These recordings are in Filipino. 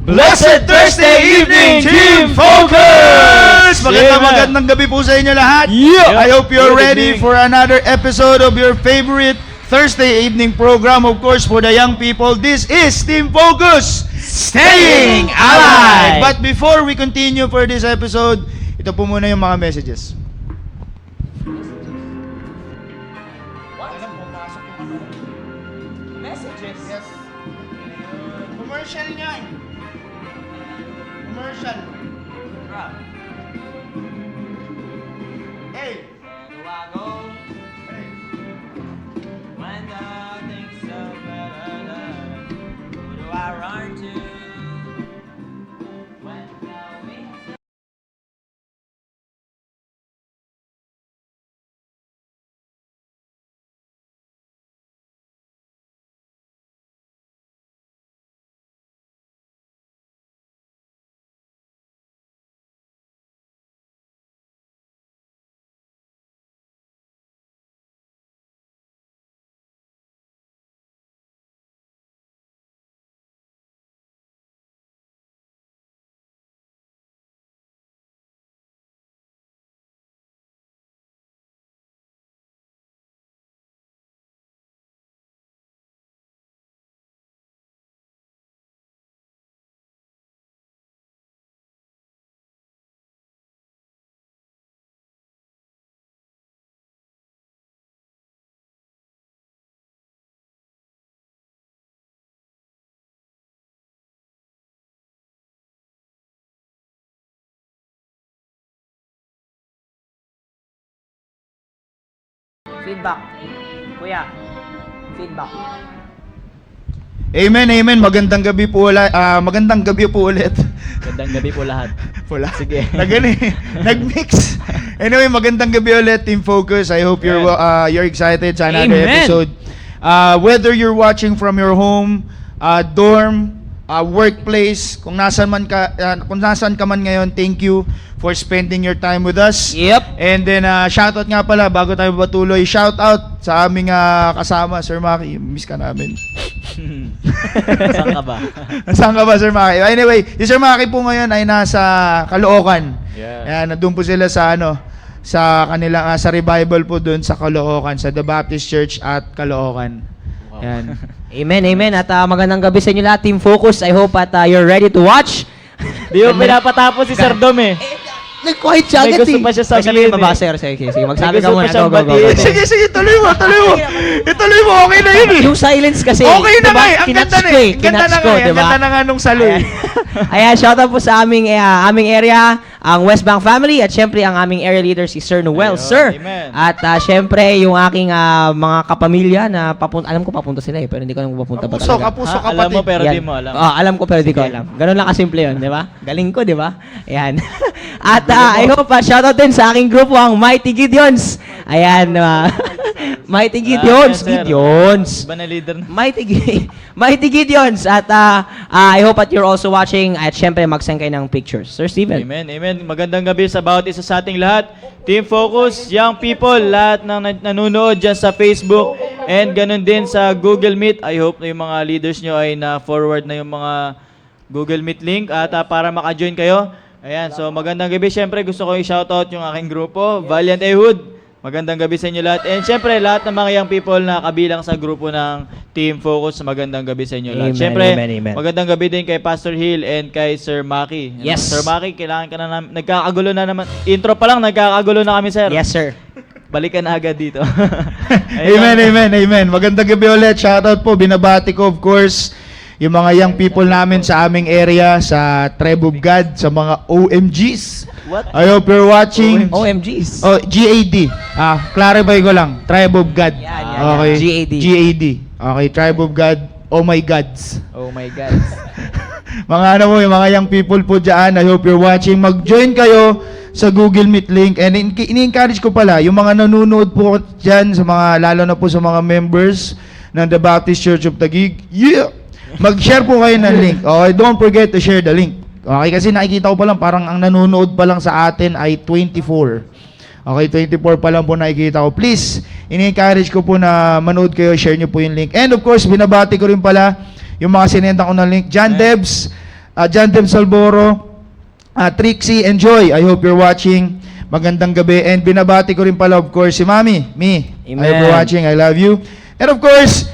Blessed Thursday evening, Team Focus! Magandang gabi po sa inyo lahat. Yeah. I hope you're Good ready evening. for another episode of your favorite Thursday evening program. Of course, for the young people, this is Team Focus, Staying Alive! But before we continue for this episode, ito po muna yung mga messages. Messages? Yes. Commercial niyan. Commercial. Hey! When the things so better, who do I run to? When the wings Feedback. Kuya, feedback. Amen, amen. Magandang gabi po ulit. Magandang gabi po ulit. Magandang gabi po lahat. Pula. Sige. Nag-mix. Anyway, magandang gabi ulit, Team Focus. I hope you're excited sa another Amen. episode. Whether you're watching from your home, dorm, workplace, kung nasan ka man ngayon, thank you for spending your time with us. Yep. And then shoutout nga pala bago tayo patuloy. Shoutout sa aming kasama, Sir Maki. Miss ka namin. Saan ka ba? Saan ka ba, Sir Maki? Anyway, si Sir Maki po ngayon ay nasa Caloocan. Yeah. Ayan, nandun po sila sa sa kanila sa revival po doon sa Caloocan, sa The Baptist Church at Caloocan. Wow. Ayan. Amen, amen. At magandang gabi sa inyo lahat, Team Focus. I hope at you're ready to watch. Di mo pinapatapos si Sir Dom eh. Nag-quiet siya May agad gusto pa siya sabihin Sabihin ba, Sir? Sige, magsabi ka gusto muna. pa siyang Go, go, go. batiin. Sige, tuloy mo. Ituloy mo, okay na yun eh. Yung silence kasi. Okay na diba? nga eh. Ang ganda na eh. Kinats ko, Ang diba? ganda na nga nung saloy. Ayan, shoutout po sa aming area, ang West Bank family, at syempre ang aming area leader si Sir Noel. Ayun, Sir. amen. At syempre yung aking mga kapamilya na papunta, alam ko papunta sila eh, pero hindi ko alam kung papunta ba talaga. Kapuso, Ha, alam mo kapatid. pero Yan. di mo alam. Alam ko pero di ko alam. Ganun lang kasimple yun, di ba? Galing ko, di ba? Ayan. At I hope, shoutout din sa aking grupo, ang Mighty Gideons. Ayan, Mighty Gideons. Sir. Gideons. Iba na leader na. Mighty Gideons. At I hope that you're also watching at syempre mag-send kayo ng pictures. Sir Steven. Amen, amen. Magandang gabi sa bawat isa sa ating lahat. Team Focus, young people, lahat ng nanonood dyan sa Facebook and ganun din sa Google Meet. I hope na yung mga leaders nyo ay na-forward na yung mga Google Meet link at para maka-join kayo. Ayan, so magandang gabi. Siyempre gusto ko i-shoutout yung aking grupo, Valiant Ehud. Magandang gabi sa inyo lahat. And syempre, lahat ng mga young people na kabilang sa grupo ng Team Focus, magandang gabi sa inyo lahat. Amen, Syempre, amen. magandang gabi din kay Pastor Hill and kay Sir Maki. Yes. Sir Maki, kailangan ka na nagkakagulo na naman. Intro pa lang, nagkakagulo na kami, sir. Yes, sir. Balikan na agad dito. Amen. Magandang gabi ulit. Shoutout po. Binabati ko, of course, yung mga young people namin sa aming area, sa Tribe of God, sa mga OMGs. What? I hope you're watching. OMGs. Oh, GAD. Clarify ko lang. Tribe of God. Yan. Okay. GAD. Okay, Tribe of God. Oh my gods. Oh my God. Mga yung mga young people po dyan, I hope you're watching. Mag-join kayo sa Google Meet link. And ini-encourage ko pala, yung mga nanonood po dyan, sa mga, lalo na po sa mga members ng The Baptist Church of Taguig, mag-share po kayo ng link. Okay, don't forget to share the link. Okay, kasi nakikita ko pa lang, parang ang nanonood pa lang sa atin ay 24. Okay, 24 pa lang po nakikita ko. Please, ini-encourage ko po na manood kayo, share nyo po yung link. And of course, binabati ko rin pala yung mga sinenda ko ng link. John Debs, John Dem Salboro, Trixie and Joy, I hope you're watching. Magandang gabi. And binabati ko rin pala, of course, si Mami. I Amen. hope you're watching. I love you. And of course,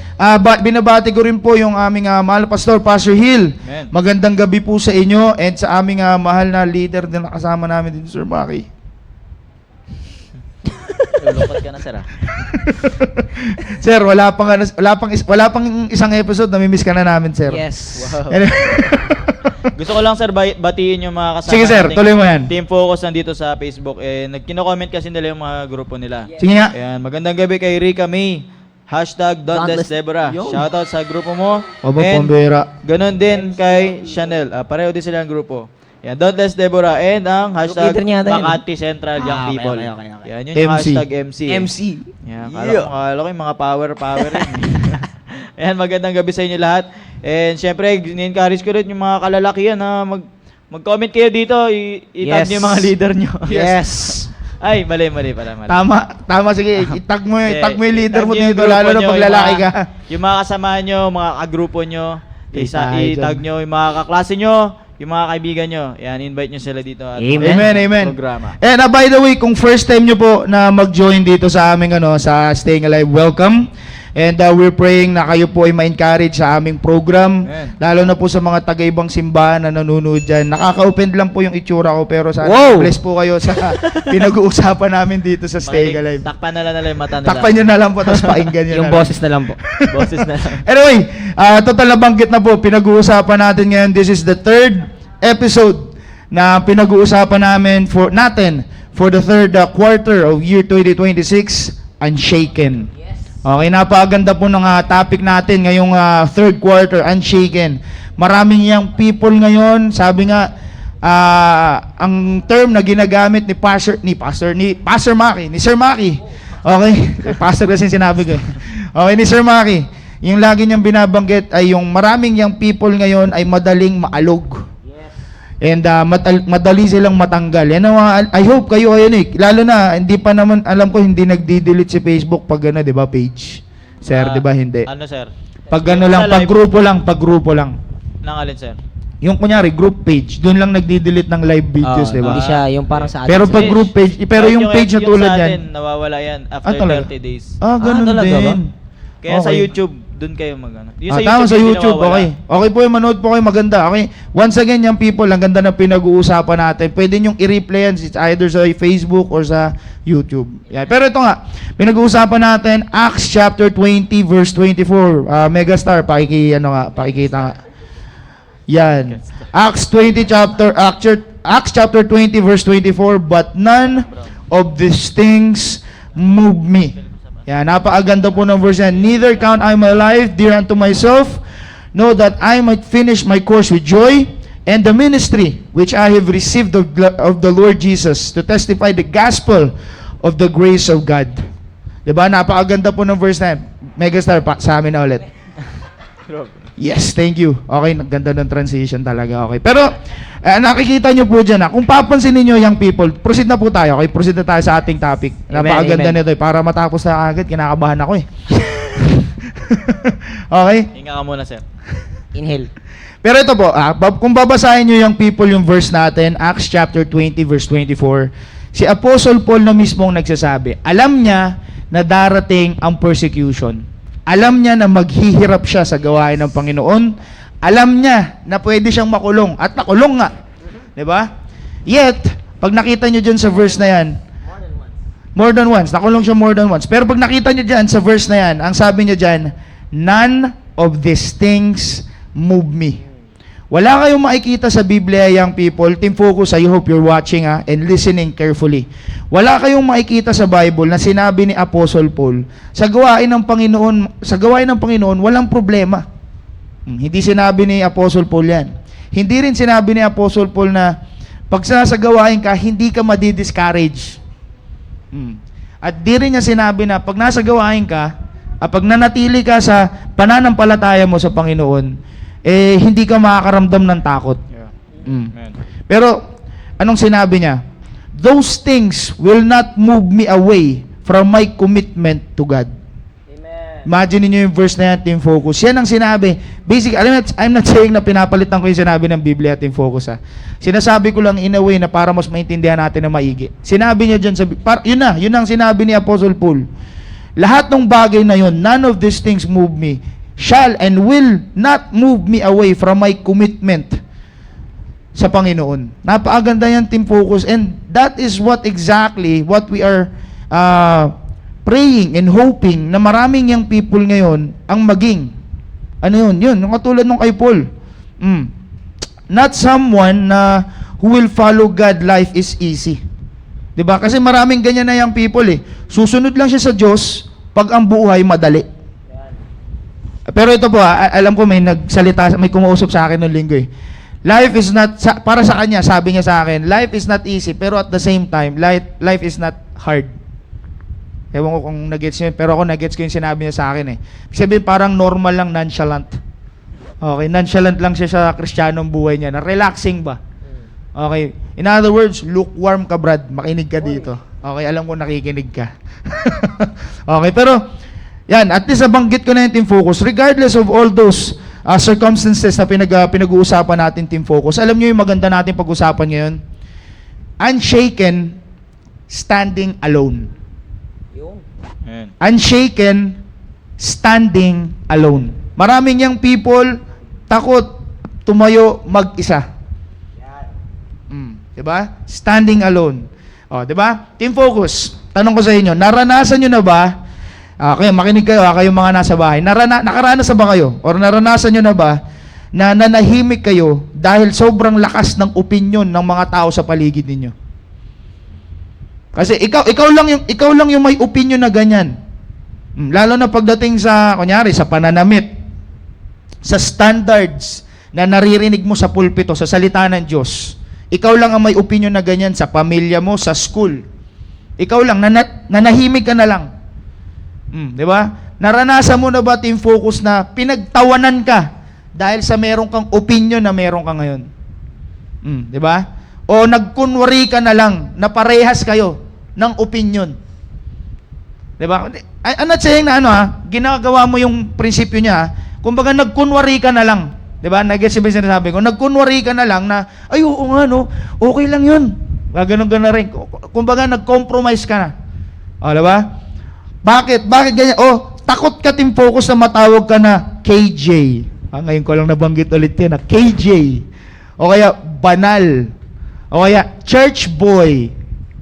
binabati ko rin po yung aming mahal na pastor, Pastor Hill. Amen. Magandang gabi po sa inyo and sa aming mahal na leader na nakasama namin dito, Sir Maki. Lulukot ka na, sir. Sir, wala pang isang episode, namimiss ka na namin, sir. Yes. Wow. Anyway. Gusto ko lang, sir, batiin yung mga kasama Sige, sir, nating tuloy mo yan. Team Focus nandito sa Facebook. Nagkino-comment kasi nila yung mga grupo nila. Sige nga. Ayan, magandang gabi kay Rika May. #Dauntless Deborah. Yo. Shoutout sa grupo mo. Obo, And pambira. ganon din kay Chanel. Pareho din sila ang grupo. Yan, Dauntless Deborah. And ang Leader niya yata yun. Makati Central Young okay, People. okay. Yan, yun yung MC. #MC. MC. Yan, kala ko yung mga power rin. Ayan, magandang gabi sa inyo lahat. And syempre, ni-encourage ko rin yung mga kalalakihan na mag-comment kayo dito, i-tag Yes. niyo yung mga leader nyo. Yes. Ay, mali pala. Tama, sige. Itag mo yung leader mo Itag niyo yung dito, grupo lalo na nyo, pag yung lalaki mga- ka. Yung mga kasama nyo, mga kagrupo nyo, Tayo itag nyo, yung mga kaklase nyo, yung mga kaibigan nyo. Yan, invite nyo sila dito. At Amen. Amen. Programa. And by the way, kung first time nyo po na mag-join dito sa aming sa Staying Alive, welcome. And we're praying na kayo po ay ma-encourage sa aming program. Amen. Lalo na po sa mga taga-ibang simbahan na nanonood dyan. Nakaka-open lang po yung itsura ko, pero sana Wow! bless po kayo sa pinag-uusapan namin dito sa Staying Alive. Takpan na lang yung mata nila. Takpan nyo na lang po, tapos pakinggan nyo na Yung lang. boses na lang po. Boses na lang. Anyway, total na banggit na po, pinag-uusapan natin ngayon. This is the third episode na pinag-uusapan namin for the third quarter of year 2026, Unshaken. Okay, napakaganda po ng topic natin ngayong third quarter, Unshaken. Maraming young people ngayon, sabi nga, ang term na ginagamit ni Pastor Maki, ni Sir Maki. Okay, Pastor kasi sinabi ko. Okay, ni Sir Maki. Yung lagi niyang binabanggit ay yung maraming young people ngayon ay madaling maalog. And madali silang matanggal. Yan ang I hope kayo ayun lalo na hindi pa naman alam ko hindi nagdi-delete si Facebook pag di ba page. Sir, di ba hindi? Ano, sir? Pag lang, Sa pag live- grupo lang. Nang alin, sir? Yung kunyari group page, doon lang nagdi-delete ng live videos, di ba? Hindi siya yung parang sa Pero atin. pag group page, pero yung page na tulad sa yan. atin, nawawala yan after talaga? 30 days. Ganun talaga din. ba? Kaya sa Okay. YouTube, dun kayo mag-ano. Yung Tama sa hindi YouTube, nawawala. okay. Okay po yung manood po kayo, maganda. Okay. Once again, yung people, ang ganda na pinag-uusapan natin. Pwede nyong i-replay yan, it's either sa Facebook or sa YouTube. Yan. Pero ito nga, pinag-uusapan natin, Acts chapter 20, verse 24. Megastar, pakikita nga. Yan. Acts chapter 20, verse 24, but none of these things move me. Yan, napakaganda po ng verse yan. Neither count I my life dear unto myself, know that I might finish my course with joy, and the ministry which I have received of the Lord Jesus, to testify the gospel of the grace of God. Diba? Napakaganda po ng verse na yan. Megastar, sa amin na ulit. Yes, thank you. Okay, ganda ng transition talaga. Okay. Pero, nakikita nyo po dyan kung papansin niyo young people, proceed na po tayo. Okay, proceed na tayo sa ating topic. Amen, Napakaganda amen. nito. Para matapos na agad, kinakabahan ako Okay? Hinga ka muna, sir. Inhale. Pero ito po, kung babasahin nyo yung people yung verse natin, Acts chapter 20 verse 24, si Apostle Paul na mismong nagsasabi, alam niya na darating ang persecution. Alam niya na maghihirap siya sa gawain ng Panginoon. Alam niya na pwede siyang makulong. At nakulong nga. 'Di ba? Yet, pag nakita nyo dyan sa verse na yan, more than once. Nakulong siya more than once. Pero pag nakita nyo dyan sa verse na yan, ang sabi niya dyan, none of these things move me. Wala kayong makikita sa Biblia, young people. Team Focus, I hope you're watching and listening carefully. Wala kayong makikita sa Bible na sinabi ni Apostle Paul, sa gawain ng Panginoon, walang problema. Hindi sinabi ni Apostle Paul yan. Hindi rin sinabi ni Apostle Paul na pag sasagawain ka, hindi ka madi-discourage. At di rin niya sinabi na pag nasa gawain ka, pag nanatili ka sa pananampalataya mo sa Panginoon, hindi ka makakaramdam ng takot. Amen. Pero, anong sinabi niya? Those things will not move me away from my commitment to God. Amen. Imagine niyo yung verse na yan, Team Focus. Yan ang sinabi. Basic, I'm not saying na pinapalitan ko yung sinabi ng Biblia, Team Focus ha. Sinasabi ko lang in a way na para mas maintindihan natin na maigi. Sinabi niya dyan, yun ang sinabi ni Apostle Paul. Lahat ng bagay na yun, none of these things move me, shall and will not move me away from my commitment sa Panginoon. Napakaganda yan, Team Focus. And that is what we are praying and hoping na maraming young people ngayon ang maging. Ano yun? Yun, yung katulad nung kay Paul. Not someone na who will follow God, life is easy. 'Di ba? Kasi maraming ganyan na young people eh. Susunod lang siya sa Diyos pag ang buhay madali. Pero ito po, alam ko may nagsalita, may kumausap sa akin noong linggo eh. Life is not, para sa kanya, sabi niya sa akin, life is not easy, pero at the same time, life is not hard. Ewan ko kung nag-gets niyo, pero ako nag-gets ko yung sinabi niya sa akin eh. Sabihin parang normal lang, nonchalant. Okay, nonchalant lang siya sa kristyanong buhay niya, na relaxing ba? Okay, in other words, lukewarm ka, Brad, makinig ka dito. Okay, alam ko nakikinig ka. Okay, pero, yan, at least nabanggit ko na yung Team Focus, regardless of all those circumstances na pinag-uusapan natin, Team Focus, alam niyo yung maganda natin pag-usapan ngayon? Unshaken, standing alone. Ayan. Unshaken, standing alone. Maraming young people takot tumayo mag-isa. Diba? Standing alone. O, diba? Team Focus, tanong ko sa inyo, naranasan nyo na ba, kayo, makinig kayo, kayong mga nasa bahay, nakaranas na ba kayo? Or naranasan nyo na ba na nanahimik kayo dahil sobrang lakas ng opinion ng mga tao sa paligid ninyo? Kasi ikaw lang yung may opinion na ganyan. Lalo na pagdating sa, kunyari, sa pananamit, sa standards na naririnig mo sa pulpito, sa salita ng Diyos. Ikaw lang ang may opinion na ganyan sa pamilya mo, sa school. Ikaw lang, nanahimik ka na lang. Di ba? Naranasan mo na ba, Team Focus, na pinagtawanan ka dahil sa meron kang opinion na meron ka ngayon? Di ba? O nagkunwari ka na lang na parehas kayo ng opinion. Diba? I'm not saying na ginagawa mo yung prinsipyo niya. Kumbaga nagkunwari ka na lang. Diba? Nag-gets ba yung sinasabi ko? Nagkunwari ka na lang na, ay oo nga no, okay lang yun. Ganun na rin. Kumbaga nag-compromise ka na. O, diba? Bakit? Bakit ganyan? O, takot ka, Team Focus, na matawag ka na KJ. Ngayon ko lang nabanggit ulit yan, KJ. O kaya, banal. O kaya, church boy,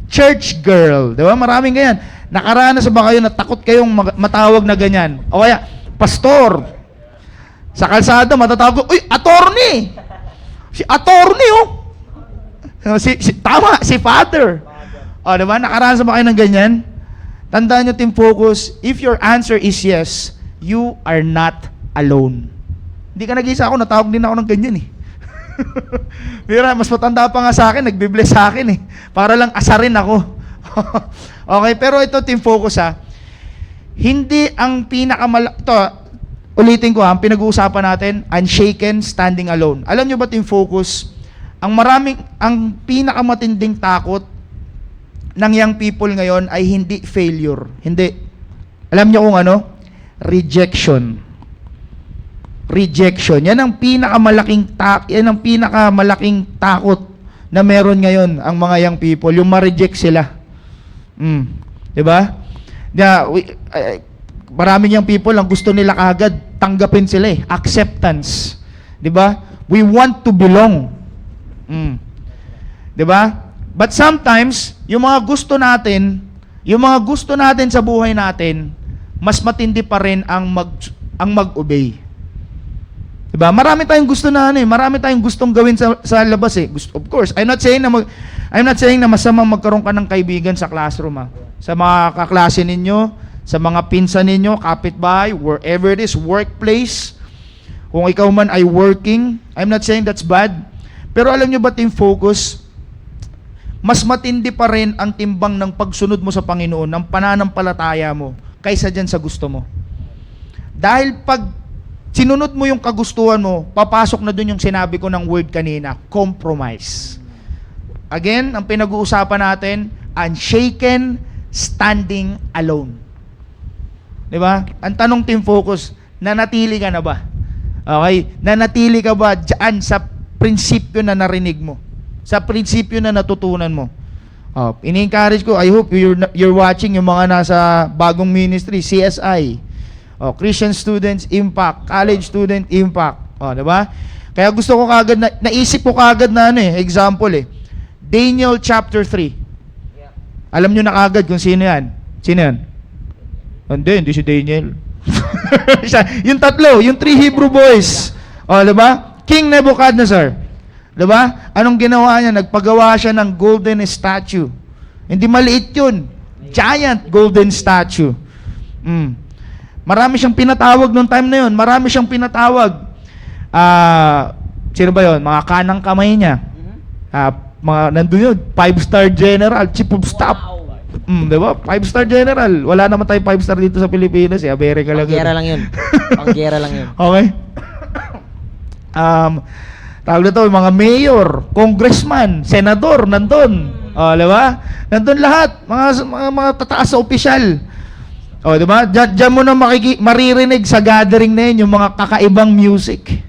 church girl. Diba? Maraming ganyan. Nakaranas ba kayo na takot kayong matawag na ganyan? O kaya, pastor. Sa kalsada, matatawag ko, uy, attorney! Si attorney, oh! Tama, si father. O, diba? Nakaranas ba kayo ng ganyan? Tandaan nyo, Team Focus, if your answer is yes, you are not alone. Hindi ka nag-isa ako, natawag din ako ng ganyan eh. Mira, mas matanda pa nga sa akin, nagbibless sa akin eh. Para lang asarin ako. Okay, pero ito, Team Focus ha. Hindi ang ito, ulitin ko ha, ang pinag-uusapan natin, unshaken, standing alone. Alam nyo ba, Team Focus, ang pinakamatinding takot ng young people ngayon ay hindi failure. Hindi. Alam nyo kung ano? Rejection. Rejection. Yan ang pinakamalaking takot na meron ngayon ang mga young people, yung ma-reject sila. 'Di ba? Maraming young people ang gusto nila kaagad tanggapin sila eh, acceptance. 'Di ba? We want to belong. 'Di ba? But sometimes, yung mga gusto natin sa buhay natin, mas matindi pa rin ang mag-obey. Diba? Marami tayong gusto na marami tayong gustong gawin sa labas eh. Of course, I'm not saying na masamang magkaroon ka ng kaibigan sa classroom Sa mga kaklase ninyo, sa mga pinsan ninyo, kapitbahay, wherever it is, workplace. Kung ikaw man ay working, I'm not saying that's bad. Pero alam nyo ba, Team Focus, mas matindi pa rin ang timbang ng pagsunod mo sa Panginoon, ng pananampalataya mo, kaysa dyan sa gusto mo. Dahil pag sinunod mo yung kagustuhan mo, papasok na dun yung sinabi ko ng word kanina, compromise. Again, ang pinag-uusapan natin, unshaken, standing alone. Di ba? Ang tanong Team Focus, nanatili ka na ba? Okay? Nanatili ka ba dyan sa prinsipyo na narinig mo? Sa prinsipyo na natutunan mo? Ini-encourage ko, I hope you're watching yung mga nasa bagong ministry, CSI, Christian Students Impact, College Student Impact. Di ba? Kaya gusto ko kagad, naisip ko kagad na example Daniel chapter 3. Alam nyo na kagad kung sino yan. Sino yan? Hindi si Daniel. Yung tatlo, yung 3 Hebrew boys. Diba? King Nebuchadnezzar. Diba? Anong ginawa niya? Nagpagawa siya ng golden statue. Hindi maliit yun. Giant golden statue. Marami siyang pinatawag noong time na yun. Marami siyang pinatawag. Sino ba yun? Mga kanang kamay niya. Mga nandun yun. 5-star general, chief of staff. Diba? 5-star general. Wala naman tayo 5-star dito sa Pilipinas. Amerika lang yun. Panggera lang yun. Panggera lang yun. Okay. Tawag na to, mga mayor, congressman, senador, nandun. Diba? Nandun lahat. Mga tataas sa opisyal. Diba? Diyan mo na maririnig sa gathering na yun yung mga kakaibang music.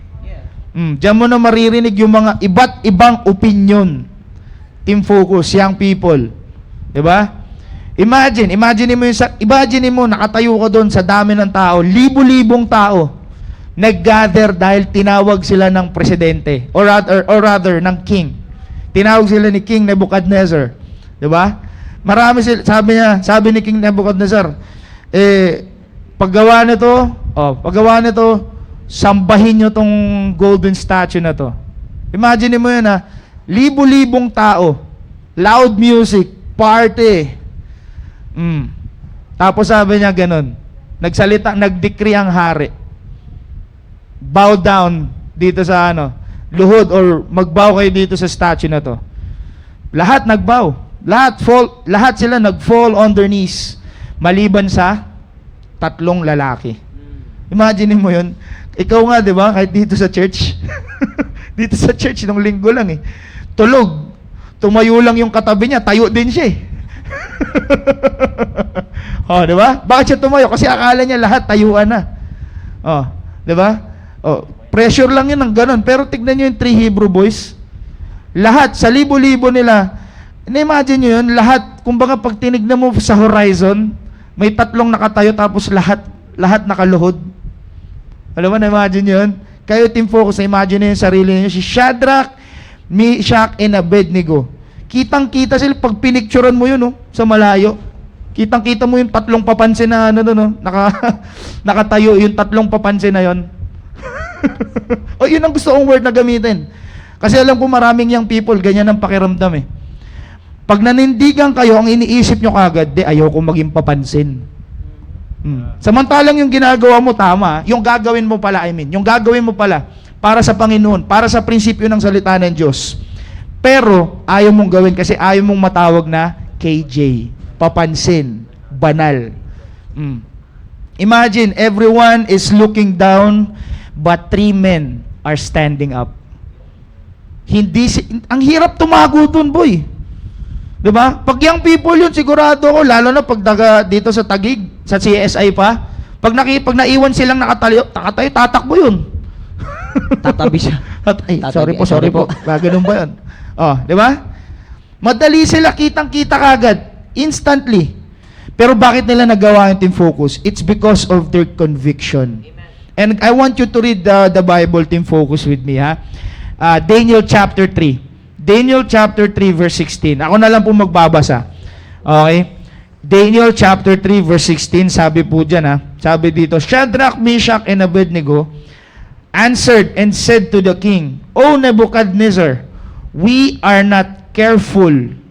Diyan mo na maririnig yung mga iba't ibang opinion. Team Focus, young people. Diba? Imagine mo nakatayo ka doon sa dami ng tao, libo-libong tao nag-gather dahil tinawag sila ng presidente or rather ng king. Tinawag sila ni King Nebuchadnezzar. 'Di ba? Marami sila, sabi ni King Nebuchadnezzar, paggawa nito, sambahin niyo tong golden statue na to. Imagine mo 'yun libo-libong tao, loud music, party. Tapos sabi niya ganun, nag-decree ang hari. Bow down dito sa luhod or magbow kayo dito sa statue na to. Lahat nagbow. Lahat sila nag-fall on their knees maliban sa 3 lalaki. Imagine mo 'yun. Ikaw nga, 'di ba? Kahit dito sa church. Dito sa church nung linggo lang tulog. Tumayo lang yung katabi niya, tayo din siya. Di ba? Bakit siya tumayo? Kasi akala niya lahat tayuan na. Di ba? Pressure lang yun ng ganun. Pero tignan niyo yung 3 Hebrew boys. Lahat, sa libo-libo nila, na-imagine niyo yun, lahat, kumbaga pag tinignan mo sa horizon, may 3 nakatayo tapos lahat nakaluhod. Alam mo, na-imagine niyo yun? Kayo, Team Focus, na-imagine niyo yung sarili niyo. Si Shadrach, Meshach, and Abednego. Kitang-kita sila pag pinicturean mo yun, sa malayo. Kitang-kita mo yung 3 papansin na nakatayo yung 3 papansin na yun. Yun ang gusto kong word na gamitin. Kasi alam ko maraming young people, ganyan ang pakiramdam Pag nanindigan kayo, ang iniisip nyo kagad, ayaw kong maging papansin. Samantalang yung ginagawa mo, tama. Yung gagawin mo pala, yung gagawin mo pala, para sa Panginoon, para sa prinsipyo ng salita ng Diyos. Pero, ayaw mong gawin kasi ayaw mong matawag na KJ, papansin, banal. Imagine, everyone is looking down, but 3 men are standing up. Ang hirap tumago dun, boy. Diba? Pag young people yun, sigurado ko, lalo na pag dito sa Taguig, sa CSI pa, pag naiwan silang nakatayo, tatakbo yun. Tatabi siya. Sorry po. Ganun ba yun? Di ba? Madali sila kitang-kita kagad, instantly. Pero bakit nila nagawa yung Team Focus? It's because of their conviction. And I want you to read the Bible, Team Focus, with me, Daniel chapter 3. Daniel chapter 3 verse 16. Ako na lang po magbabasa. Okay? Daniel chapter 3 verse 16, sabi po dyan sabi dito, Shadrach, Meshach, and Abednego answered and said to the king, O Nebuchadnezzar, we are not careful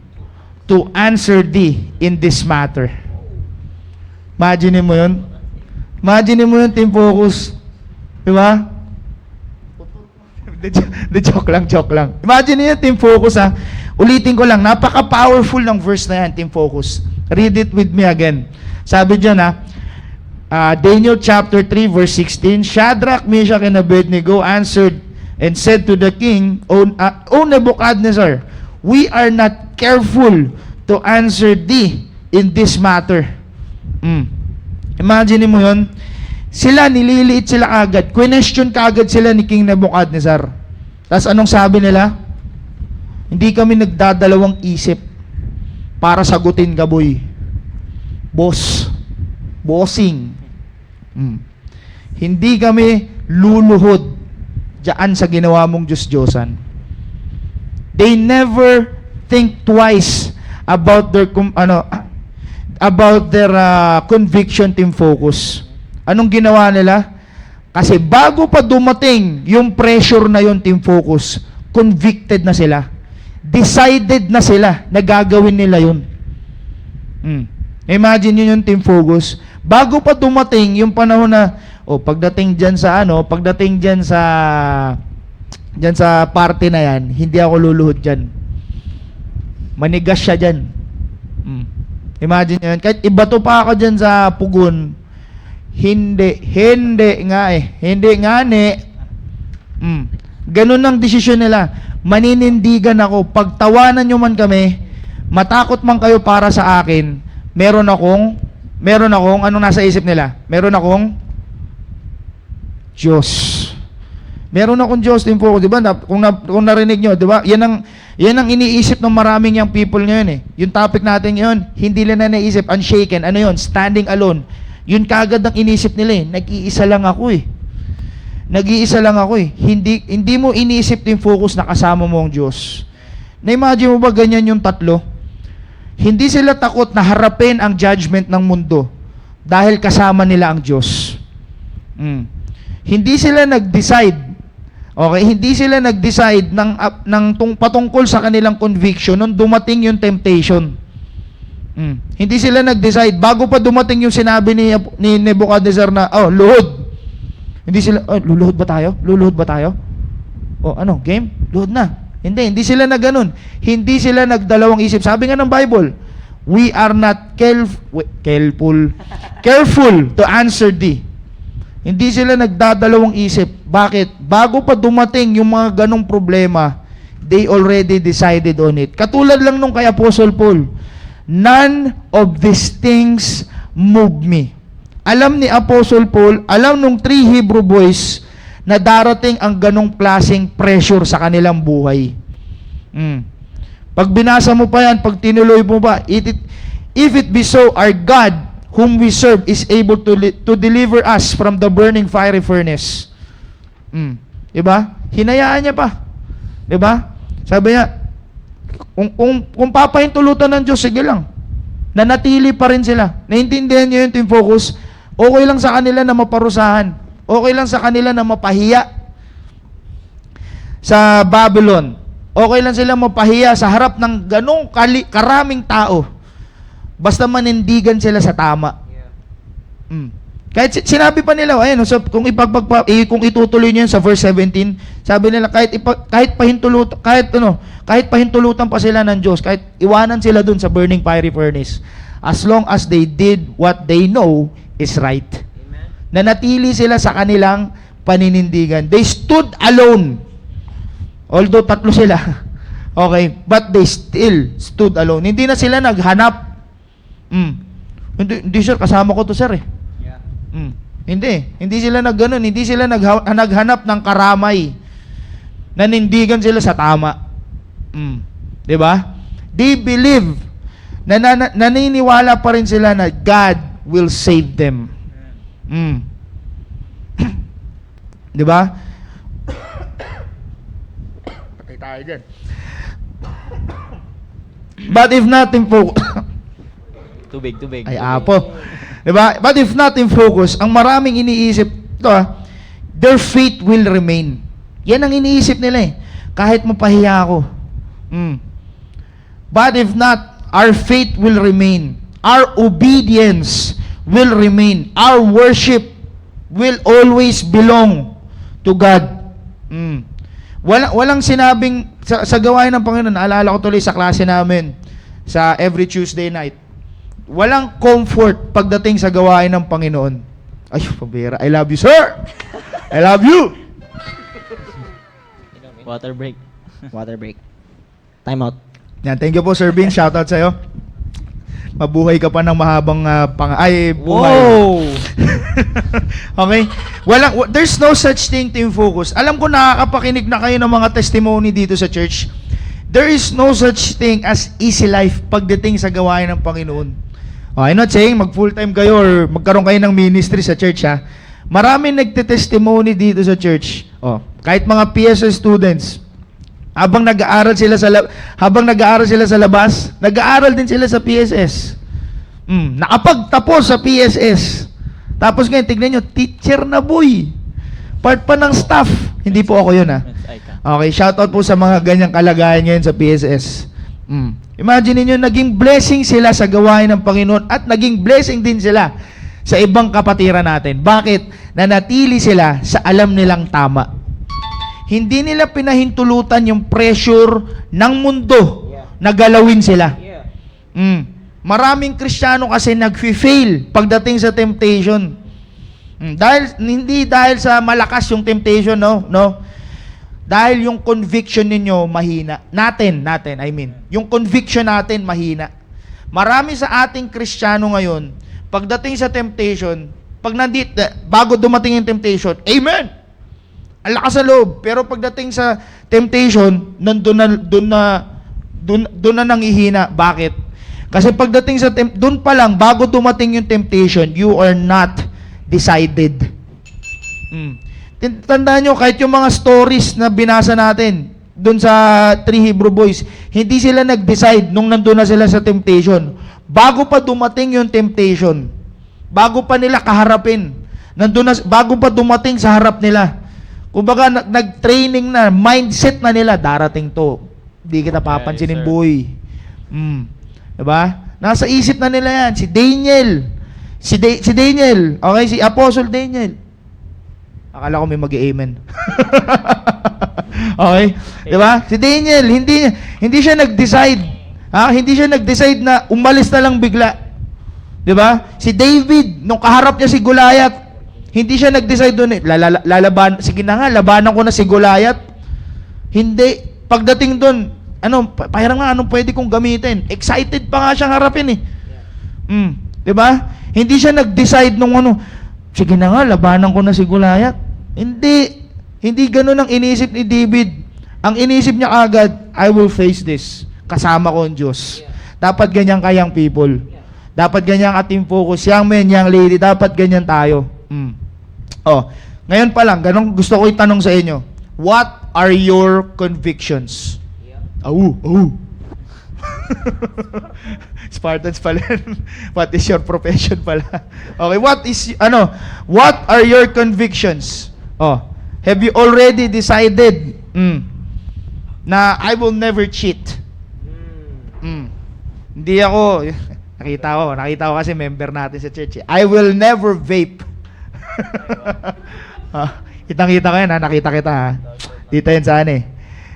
to answer thee in this matter. Imagine mo yun? Imagine mo yun, Team Focus. Diba? Joke lang. Imagine niyo, Team Focus Ulitin ko lang, napaka-powerful ng verse na yan, Team Focus. Read it with me again. Sabi dyan Daniel chapter 3 verse 16, Shadrach, Meshach, and Abednego answered and said to the king, O Nebuchadnezzar, we are not careful to answer thee in this matter. Imagine mo yun. Sila, nililiit sila agad. Question kaagad sila ni King Nebuchadnezzar. Tapos anong sabi nila? Hindi kami nagdadalawang isip para sagutin ka, boy. Boss. Bossing. Hindi kami luluhod diyan sa ginawa mong Diyos-Diyosan. They never think twice about their conviction, Team Focus. Anong ginawa nila? Kasi bago pa dumating yung pressure na yung Team Focus, convicted na sila. Decided na sila na gagawin nila yun. Imagine yun yung Team Focus. Bago pa dumating yung panahon na, pagdating dyan sa party na yan, hindi ako luluhod dyan. Manigas siya dyan. Imagine yun. Kahit ibato pa ako dyan sa pugon, hindi nga ganun ang desisyon nila. Maninindigan ako. Pagtawanan nyo man kami, matakot man kayo para sa akin, meron akong, anong nasa isip nila? Meron akong Diyos. Meron akong Diyos, Team Focus, di ba? Kung narinig nyo, di ba? Yan ang iniisip ng maraming young people ngayon eh. Yung topic natin ngayon, hindi nila naisip, unshaken. Ano yun? Standing alone. Yun kagad ang inisip nila eh. Nag-iisa lang ako eh. Hindi mo iniisip, Team Focus, na kasama mo ang Diyos. Na-imagine mo ba ganyan yung tatlo? Hindi sila takot na harapin ang judgment ng mundo dahil kasama nila ang Diyos. Hindi sila nag-decide. Okay, hindi sila nag-decide ng patungkol sa kanilang conviction nung dumating yung temptation. Hindi sila nag-decide bago pa dumating yung sinabi ni Nebuchadnezzar na, luhod. Hindi sila, luluhod ba tayo? Game? Luhod na. Hindi sila nagganon. Hindi sila nagdalawang isip. Sabi nga ng Bible, we are not careful to answer thee. Hindi sila nagdadalawang isip. Bakit? Bago pa dumating yung mga ganong problema, they already decided on it. Katulad lang nung kay Apostle Paul, none of these things move me. Alam ni Apostle Paul, alam nung 3 Hebrew boys na darating ang ganong klaseng pressure sa kanilang buhay. Pag binasa mo pa yan, pag tinuloy mo pa, if it be so, our God, whom we serve, is able to deliver us from the burning fiery furnace. Diba? Hinayaan niya pa. Diba? Sabi niya, kung papahintulutan ng Diyos, sige lang. Nanatili pa rin sila. Naintindihan niyo yung Team Focus? Okay lang sa kanila na maparusahan. Okay lang sa kanila na mapahiya sa Babylon. Okay lang sila mapahiya sa harap ng ganong karaming tao. Basta manindigan sila sa tama. Kahit sinabi pa nila, kung itutuloy niyo yan sa verse 17, sabi nila kahit pahintulutan pa sila ng Diyos, kahit iwanan sila dun sa burning fiery furnace, as long as they did what they know is right. Amen. Nanatili sila sa kanilang paninindigan. They stood alone. Although 3 sila. Okay, but they still stood alone. Hindi na sila naghanap. Hindi sir, kasama ko to sir eh. Hindi sila nagganon, hindi sila naghanap ng karamay. Nanindigan sila sa tama. 'Di ba? They believe naniniwala pa rin sila na God will save them. 'Di ba? Patay tayo diyan. But if nothing Tubig. Ay, apo. Diba? But if not in focus, ang maraming iniisip, their faith will remain. Yan ang iniisip nila eh. Kahit mapahiya ako. But if not, our faith will remain. Our obedience will remain. Our worship will always belong to God. Walang sinabing, sa gawain ng Panginoon, naalala ko tuloy sa klase namin, sa every Tuesday night, walang comfort pagdating sa gawain ng Panginoon. Ay, pabira. I love you, sir! I love you! Water break. Time out. Yan, thank you po, Sir Bing. Shoutout sa'yo. Mabuhay ka pa ng mahabang buhay. Wow! Okay? There's no such thing, Team Focus. Alam ko nakakapakinig na kayo ng mga testimony dito sa church. There is no such thing as easy life pagdating sa gawain ng Panginoon. I'm not saying mag-full-time kayo or magkaroon kayo ng ministry sa church, ha. Maraming nagte-testimony dito sa church. Kahit mga PSS students, habang nag-aaral sila sa labas, nag-aaral din sila sa PSS. Nakapagtapos sa PSS. Tapos ngayon, tignan nyo, teacher na boy. Part pa ng staff. Hindi po ako yun, ha. Okay, shoutout po sa mga ganyang kalagayan ngayon sa PSS. Imagine niyo naging blessing sila sa gawain ng Panginoon at naging blessing din sila sa ibang kapatiran natin. Bakit? Nanatili sila sa alam nilang tama. Hindi nila pinahintulutan yung pressure ng mundo na galawin sila. Maraming Kristiyano kasi nag-fail pagdating sa temptation. Hindi dahil sa malakas yung temptation, no? Dahil yung conviction ninyo mahina. Yung conviction natin mahina. Marami sa ating Kristiyano ngayon, pagdating sa temptation, bago dumating yung temptation, amen! Ang lakas sa loob. Pero pagdating sa temptation, doon na nangihina. Bakit? Kasi pagdating sa doon pa lang, bago dumating yung temptation, you are not decided. Tandaan nyo, kahit yung mga stories na binasa natin doon sa 3 Hebrew boys, hindi sila nag-decide nung nandun na sila sa temptation. Bago pa dumating yung temptation, bago pa nila kaharapin, bago pa dumating sa harap nila, kumbaga nag-training na, mindset na nila, darating to. Hindi kita papansinin, boy. Diba? Nasa isip na nila yan. Si Daniel. Si Daniel. Okay, si Apostle Daniel. Akala ko may mag-amen. Okay? Di ba? Si Daniel, hindi siya nag-decide. Hindi siya nag-decide na umalis na lang bigla. Di ba? Si David, nung kaharap niya si Goliath, hindi siya nag-decide doon sige na nga, labanan ko na si Goliath. Hindi. Pagdating doon, parang nga, anong pwede kong gamitin? Excited pa nga siyang harapin eh. Di ba? Hindi siya nag-decide nung sige na nga, labanan ko na si Goliath. Hindi ganun ang inisip ni David. Ang inisip niya agad, I will face this. Kasama ko ang Diyos. Dapat ganyan ka, young people. Dapat ganyan ka, Team Focus. Young men, young lady, dapat ganyan tayo. Ngayon pa lang, ganun gusto ko itanong sa inyo. What are your convictions? Spartans pala. What is your profession pala? Okay, what are your convictions? Have you already decided na I will never cheat? Hindi ako, nakita ko kasi member natin sa church. I will never vape. Kitang-kita ko yan, nakita kita, ha. Dito yan sa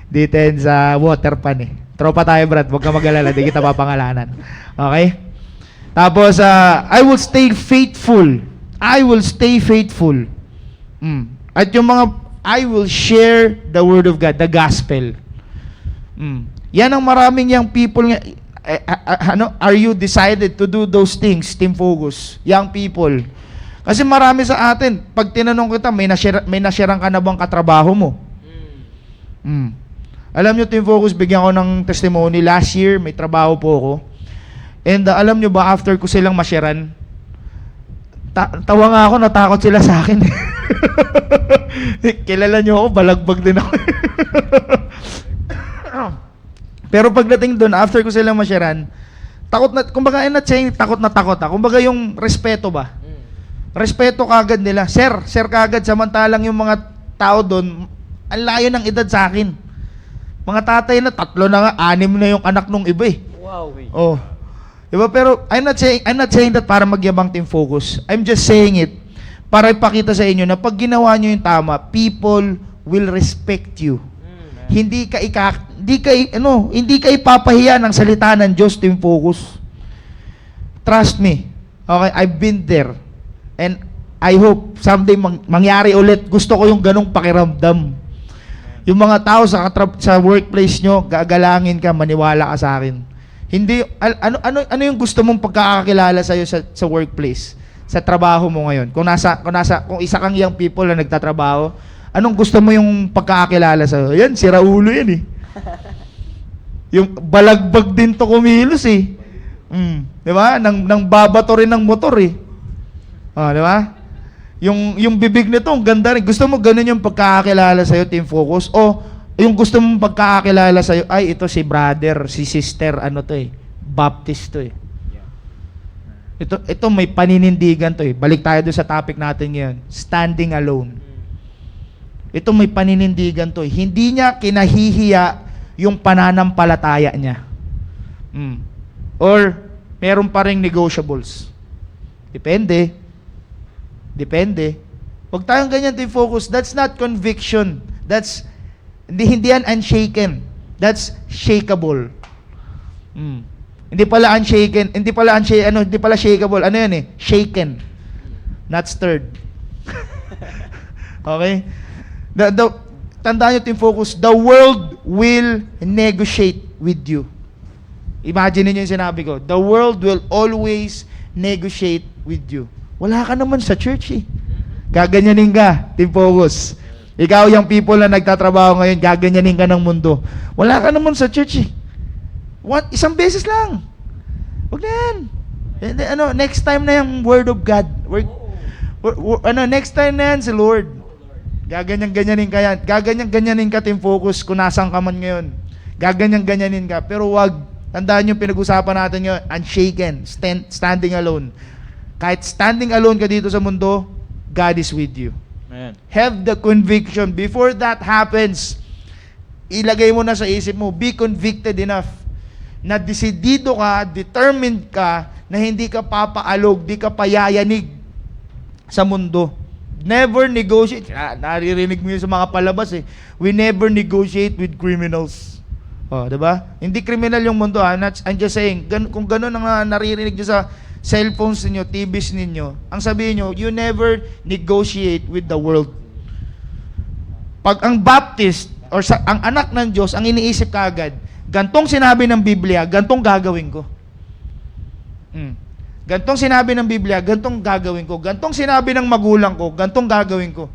dito yan sa water pan Tropa tayo, Brad. Huwag ka mag-alala. Di kita papangalanan. Okay? Tapos, I will stay faithful. I will stay faithful. At yung I will share the word of God, the gospel. Yan ang maraming young people. Are you decided to do those things, Team Focus? Young people. Kasi marami sa atin, pag tinanong kita, may nasirang ka na bang katrabaho mo? Alam nyo, Team Focus, bigyan ko ng testimony. Last year, may trabaho po ako. And alam nyo ba, after ko silang masyaran, tawa nga ako, natakot sila sa akin. Kilala nyo ako, balagbag din ako. Pero pagdating doon, after ko silang masyaran, kumbaga, takot na takot. Kumbaga yung respeto ba? Respeto kagad nila. Sir kagad, samantalang yung mga tao doon, ang layo ng edad sa akin. Mga tatay na 3 na nga, 6 na yung anak nung iba eh. Wow. Diba? Pero I'm not saying that para magyabang, Team Focus. I'm just saying it para ipakita sa inyo na pag ginawa nyo yung tama, people will respect you. Hindi ka ipapahiya ng salita ng Diyos, Team Focus. Trust me. Okay, I've been there. And I hope someday mangyari ulit. Gusto ko yung ganong pakiramdam. Yung mga tao sa workplace nyo, gagalangin ka, maniwala ka sa akin. Hindi ano yung gusto mong pagkakakilala sa sa workplace, sa trabaho mo ngayon. Kung isa kang young people na nagtatrabaho, anong gusto mo yung pagkakakilala sa Yan, si Raulo yan eh. Yung balagbag din to kumilos eh. 'Di ba? Nang babato rin ng motor eh. Di ba? Yung bibig nito, ang ganda rin. Gusto mo ganun yung pagkakakilala sa Team Focus, o yung gusto mong pagkakakilala sa ay ito si brother, si sister, ano to eh, Baptist to eh. Ito may paninindigan to eh. Balik tayo doon sa topic natin ngayon, standing alone. Ito may paninindigan to eh. Hindi niya kinahihiya yung pananampalataya niya. Or meron pa ring negotiables. Depende. Huwag tayong ganyan Team Focus. That's not conviction. Hindi yan unshaken. That's shakeable. Hindi pala unshaken, hindi pala shakeable. Ano yan eh? Shaken. Not stirred. Okay? Tandaan nyo Team Focus, the world will negotiate with you. Imagine niyo yung sinabi ko. The world will always negotiate with you. Wala ka naman sa church eh. Gaganyanin ka, Team Focus. Ikaw yung people na nagtatrabaho ngayon, gaganyanin ka ng mundo. Wala ka naman sa church eh. Isang beses lang. Huwag na yan. Next time na yung word of God. Next time na yan si Lord. Gaganyan-ganyanin ka yan. Gaganyan-ganyanin ka Team Focus kung nasaan ka man ngayon. Gaganyan-ganyanin ka. Pero wag, tandaan yung pinag-usapan natin ngayon, unshaken, standing alone. Kahit standing alone ka dito sa mundo, God is with you. Amen. Have the conviction. Before that happens, ilagay mo na sa isip mo, be convicted enough na desidido ka, determined ka, na hindi ka papaalog, di ka payayanig sa mundo. Never negotiate. Naririnig mo yun sa mga palabas eh. We never negotiate with criminals. Diba? Hindi criminal yung mundo. I'm just saying, kung ganun ang naririnig nyo sa cellphones ninyo, TVs ninyo, ang sabihin nyo, you never negotiate with the world. Pag ang Baptist, or ang anak ng Diyos, ang iniisip kaagad, gantong sinabi ng Biblia, gantong gagawin ko. Gantong sinabi ng Biblia, gantong gagawin ko. Gantong sinabi ng magulang ko, gantong gagawin ko.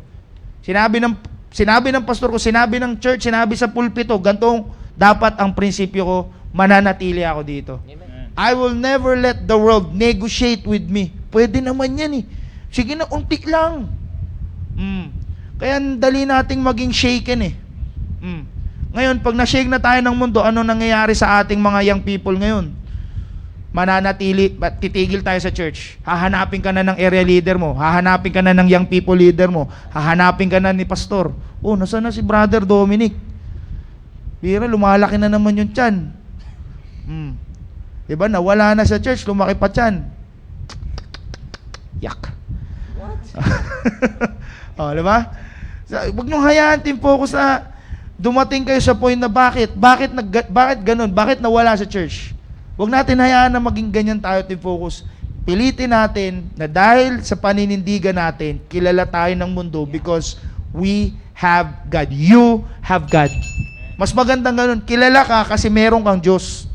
Sinabi ng pastor ko, sinabi ng church, sinabi sa pulpito, gantong dapat ang prinsipyo ko, mananatili ako dito. Amen. I will never let the world negotiate with me. Pwede naman yan eh. Sige na, unti lang. Kaya dali nating maging shaken eh. Ngayon, pag na-shake na tayo ng mundo, ano nangyayari sa ating mga young people ngayon? Mananatili, titigil tayo sa church. Hahanapin ka na ng area leader mo. Hahanapin ka na ng young people leader mo. Hahanapin ka na ni pastor. Nasaan na si Brother Dominic? Bira, lumalaki na naman yung tiyan. Diba, nawala na sa church, lumaki pa tiyan. Yak. What? Diba? Huwag niyong hayaan Team Focus na dumating kayo sa point na bakit ganun? Bakit nawala sa church? Huwag natin hayaan na maging ganyan tayo Team Focus. Pilitin natin na dahil sa paninindigan natin, kilala tayo ng mundo because we have God. You have God. Mas magandang ganun, kilala ka kasi meron kang Diyos.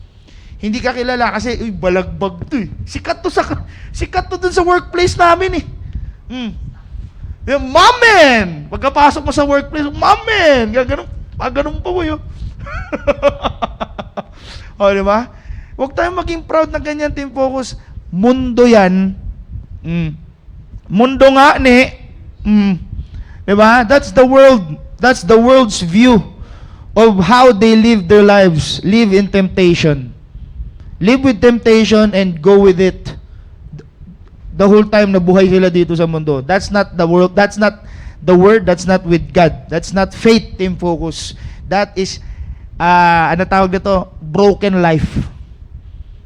Hindi ka kilala kasi, balagbag to eh. Sikat to dun sa workplace namin eh. Mamen! Pagkapasok mo sa workplace, mamen! Ganun pa mo yun. Diba? Huwag tayong maging proud na ganyan Team Focus. Mundo yan. Mundo nga ni. Diba? That's the world's view of how they live their lives. Live in temptation. Live with temptation and go with it. The whole time na buhay sila dito sa mundo. That's not the world. That's not the word. That's not with God. That's not faith Team Focus. That is, ano tawag dito? Broken life.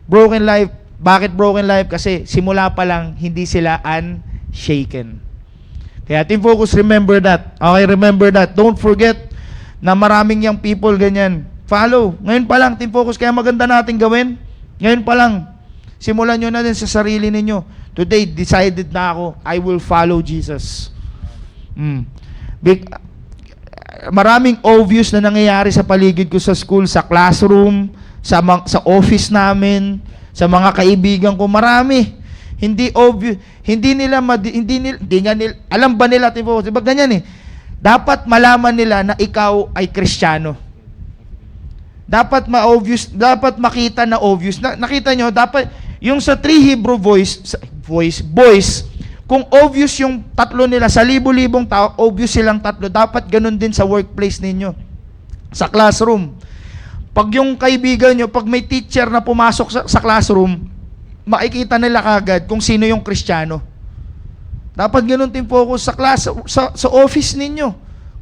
Broken life. Bakit broken life? Kasi simula pa lang, hindi sila unshaken. Kaya Team Focus, remember that. Okay, remember that. Don't forget na maraming young people ganyan. Follow. Ngayon pa lang, Team Focus, kaya maganda natin gawin. Ngayon pa lang, simulan nyo na din sa sarili ninyo. Today, decided na ako, I will follow Jesus. Maraming obvious na nangyayari sa paligid ko sa school, sa classroom, sa office namin, sa mga kaibigan ko, marami. Hindi obvious, hindi nila, alam ba nila, tipo, diba ganyan eh, dapat malaman nila na ikaw ay Kristiyano. Dapat ma-obvious, dapat makita na obvious. Nakita nyo, dapat, yung sa 3 Hebrew boys, kung obvious yung tatlo nila, sa libo-libong tao, obvious silang tatlo, dapat ganun din sa workplace ninyo. Sa classroom. Pag yung kaibigan nyo, pag may teacher na pumasok sa classroom, makikita nila kagad kung sino yung Kristiyano. Dapat ganun din focus sa class, sa office ninyo.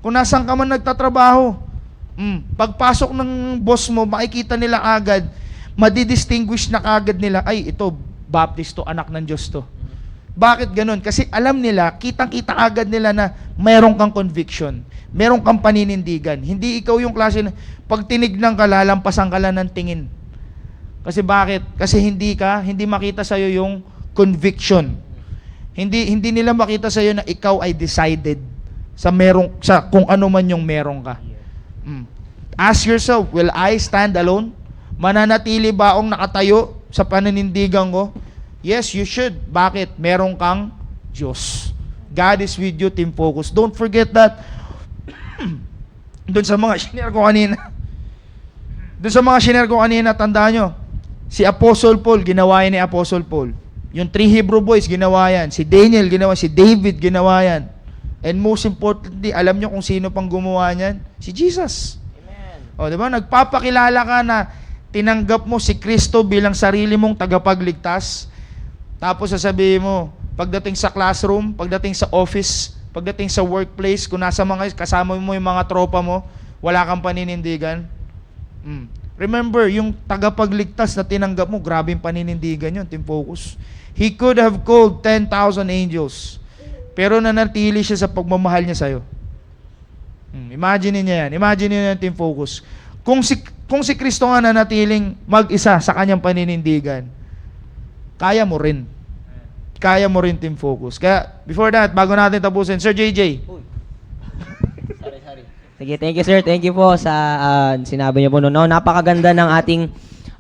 Kung nasaan ka man nagtatrabaho. Pagpasok ng boss mo, makikita nila agad, madidistinguish na kagad nila, ay, ito, Baptist to, anak ng Diyos to. Bakit ganun? Kasi alam nila, kitang-kita agad nila na meron kang conviction, meron kang paninindigan. Hindi ikaw yung klase na, pag tinignan ka, lalampasan ka lang ng tingin. Kasi bakit? Kasi hindi makita sa'yo yung conviction. Hindi nila makita sa'yo na ikaw ay decided sa kung ano man yung meron ka. Ask yourself, will I stand alone? Mananatili ba akong nakatayo sa paninindigan ko? Yes, you should. Bakit? Meron kang Diyos. God is with you, team focus. Don't forget that. Doon sa mga shinare ko kanina, tandaan nyo, si Apostle Paul, ginawa yan ni Apostle Paul. Yung 3 Hebrew boys, ginawa yan. Si Daniel, ginawa. Si David, ginawa yan. And most importantly, alam nyo kung sino pang gumawa niyan? Si Jesus. Amen. O, diba? Nagpapakilala ka na tinanggap mo si Kristo bilang sarili mong tagapagligtas. Tapos sasabihin mo, pagdating sa classroom, pagdating sa office, pagdating sa workplace, kung nasa kasama mo yung mga tropa mo, wala kang paninindigan. Remember, yung tagapagligtas na tinanggap mo, grabing paninindigan yun, team focus. He could have called 10,000 angels, pero nanatili siya sa pagmamahal niya sa'yo. Imagine niya yan. Imagine niya yan, team focus. Kung si Kristo nga nanatiling mag-isa sa kanyang paninindigan, kaya mo rin. Kaya mo rin, team focus. Kaya, before that, bago natin tapusin, Sir JJ. Sorry. Sige, thank you sir. Thank you po sa sinabi niyo po noon. Napakaganda ng ating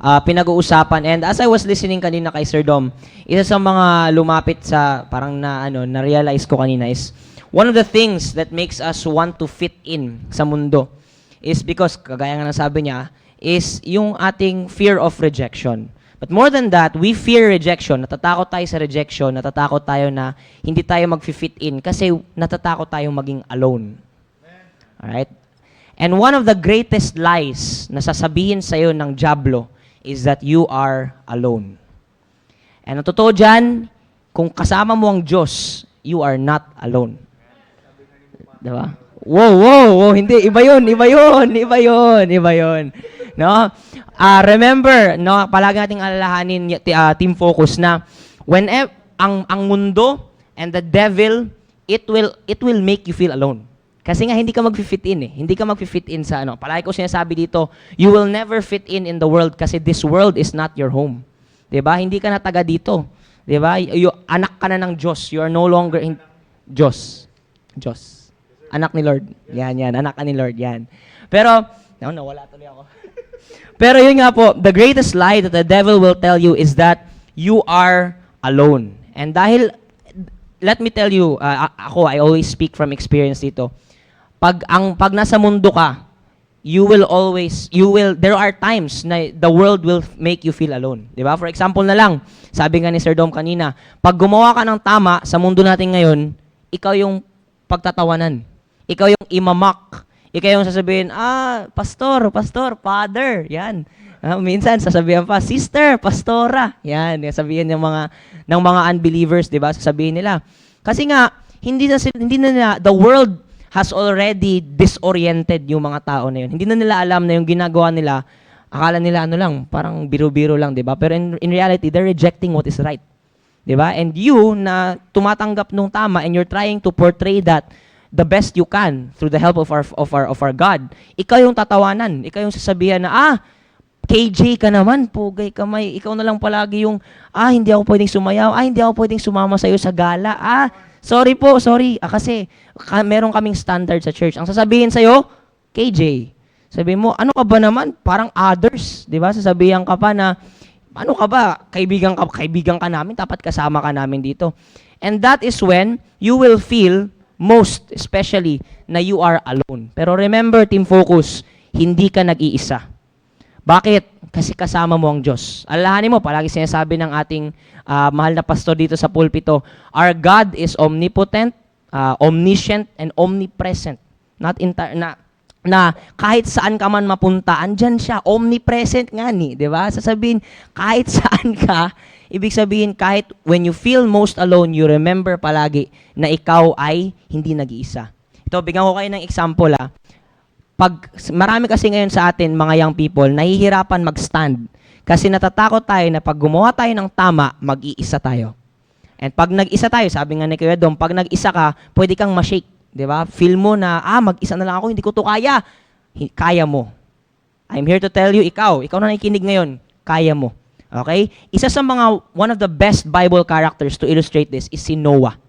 pinag-uusapan. And as I was listening kanina kay Sir Dom, isa sa mga lumapit sa parang na-realize ko kanina is one of the things that makes us want to fit in sa mundo is because, kagaya nga ng sabi niya, is yung ating fear of rejection. But more than that, we fear rejection. Natatakot tayo sa rejection. Natatakot tayo na hindi tayo mag-fit in kasi natatakot tayong maging alone. Alright? And one of the greatest lies na sasabihin sa'yo ng diablo is that you are alone. And ang totoo dyan, kung kasama mo ang Diyos, you are not alone. Diba? Wow, hindi, iba yun. No? Remember, no, palagi nating alalahanin, team focus na whenever ang mundo and the devil, it will make you feel alone. Kasi nga hindi ka mag-fit in eh. Hindi ka mag-fit in sa Palagi ko sinasabi dito, you will never fit in the world kasi this world is not your home. 'Di ba? Hindi ka na taga dito. 'Di ba? Anak ka na ng Diyos. You are no longer in Diyos. Anak ni Lord. Yan. Anak ka ni Lord. Yan. Pero, nawala tuloy ako. Pero yun nga po, the greatest lie that the devil will tell you is that you are alone. And dahil, let me tell you, I always speak from experience dito. Pag nasa mundo ka, there are times na the world will make you feel alone. Di ba? For example na lang, sabi nga ni Sir Dom kanina, pag gumawa ka ng tama sa mundo natin ngayon, ikaw yung pagtatawanan. Ikaw yung imamak. Ikaw yung sasabihin, pastor, father, yan. Minsan sasabihan pa, sister, pastora. Yan, sasabihin ng mga unbelievers, 'di ba? Sasabihin nila. Kasi nga hindi na nila, the world has already disoriented yung mga tao na yun. Hindi na nila alam na yung ginagawa nila, akala nila lang, parang biro-biro lang, 'di ba? Pero in reality, they're rejecting what is right. 'Di ba? And you na tumatanggap nung tama and you're trying to portray that the best you can through the help of our God. Ikaw yung tatawanan, ikaw yung sasabihan na KJ ka naman, pugay kamay. Ikaw na lang palagi yung hindi ako pwedeng sumayaw, hindi ako pwedeng sumama sa iyo sa gala. Sorry. Kasi meron kaming standard sa church. Ang sasabihin sa iyo, KJ. Sabi mo, ano ka ba naman? Parang others, di ba? Sasabihan ka pa na, ano ka ba? Kaibigan ka namin, dapat kasama ka namin dito. And that is when you will feel most especially na you are alone. Pero remember, Team Focus, hindi ka nag-iisa. Bakit? Kasi kasama mo ang Diyos. Alalahanin mo, palagi sinasabi ng ating mahal na pastor dito sa pulpito, our God is omnipotent, omniscient, and omnipresent. Na kahit saan ka man mapunta, andyan siya, omnipresent nga ni, di ba? Sasabihin, kahit saan ka, ibig sabihin, kahit when you feel most alone, you remember palagi na ikaw ay hindi nag-iisa. Ito, bigyan ko kayo ng example, Pag marami kasi ngayon sa atin, mga young people, nahihirapan mag-stand. Kasi natatakot tayo na pag gumawa tayo ng tama, mag-iisa tayo. And pag nag-isa tayo, sabi nga ni Kuya Dom, pag nag-isa ka, pwede kang ma-shake. Di ba? Feel mo na, mag-isa na lang ako, hindi ko to kaya. Kaya mo. I'm here to tell you, ikaw na nakikinig ngayon, kaya mo. Okay? Isa sa one of the best Bible characters to illustrate this is si Noah.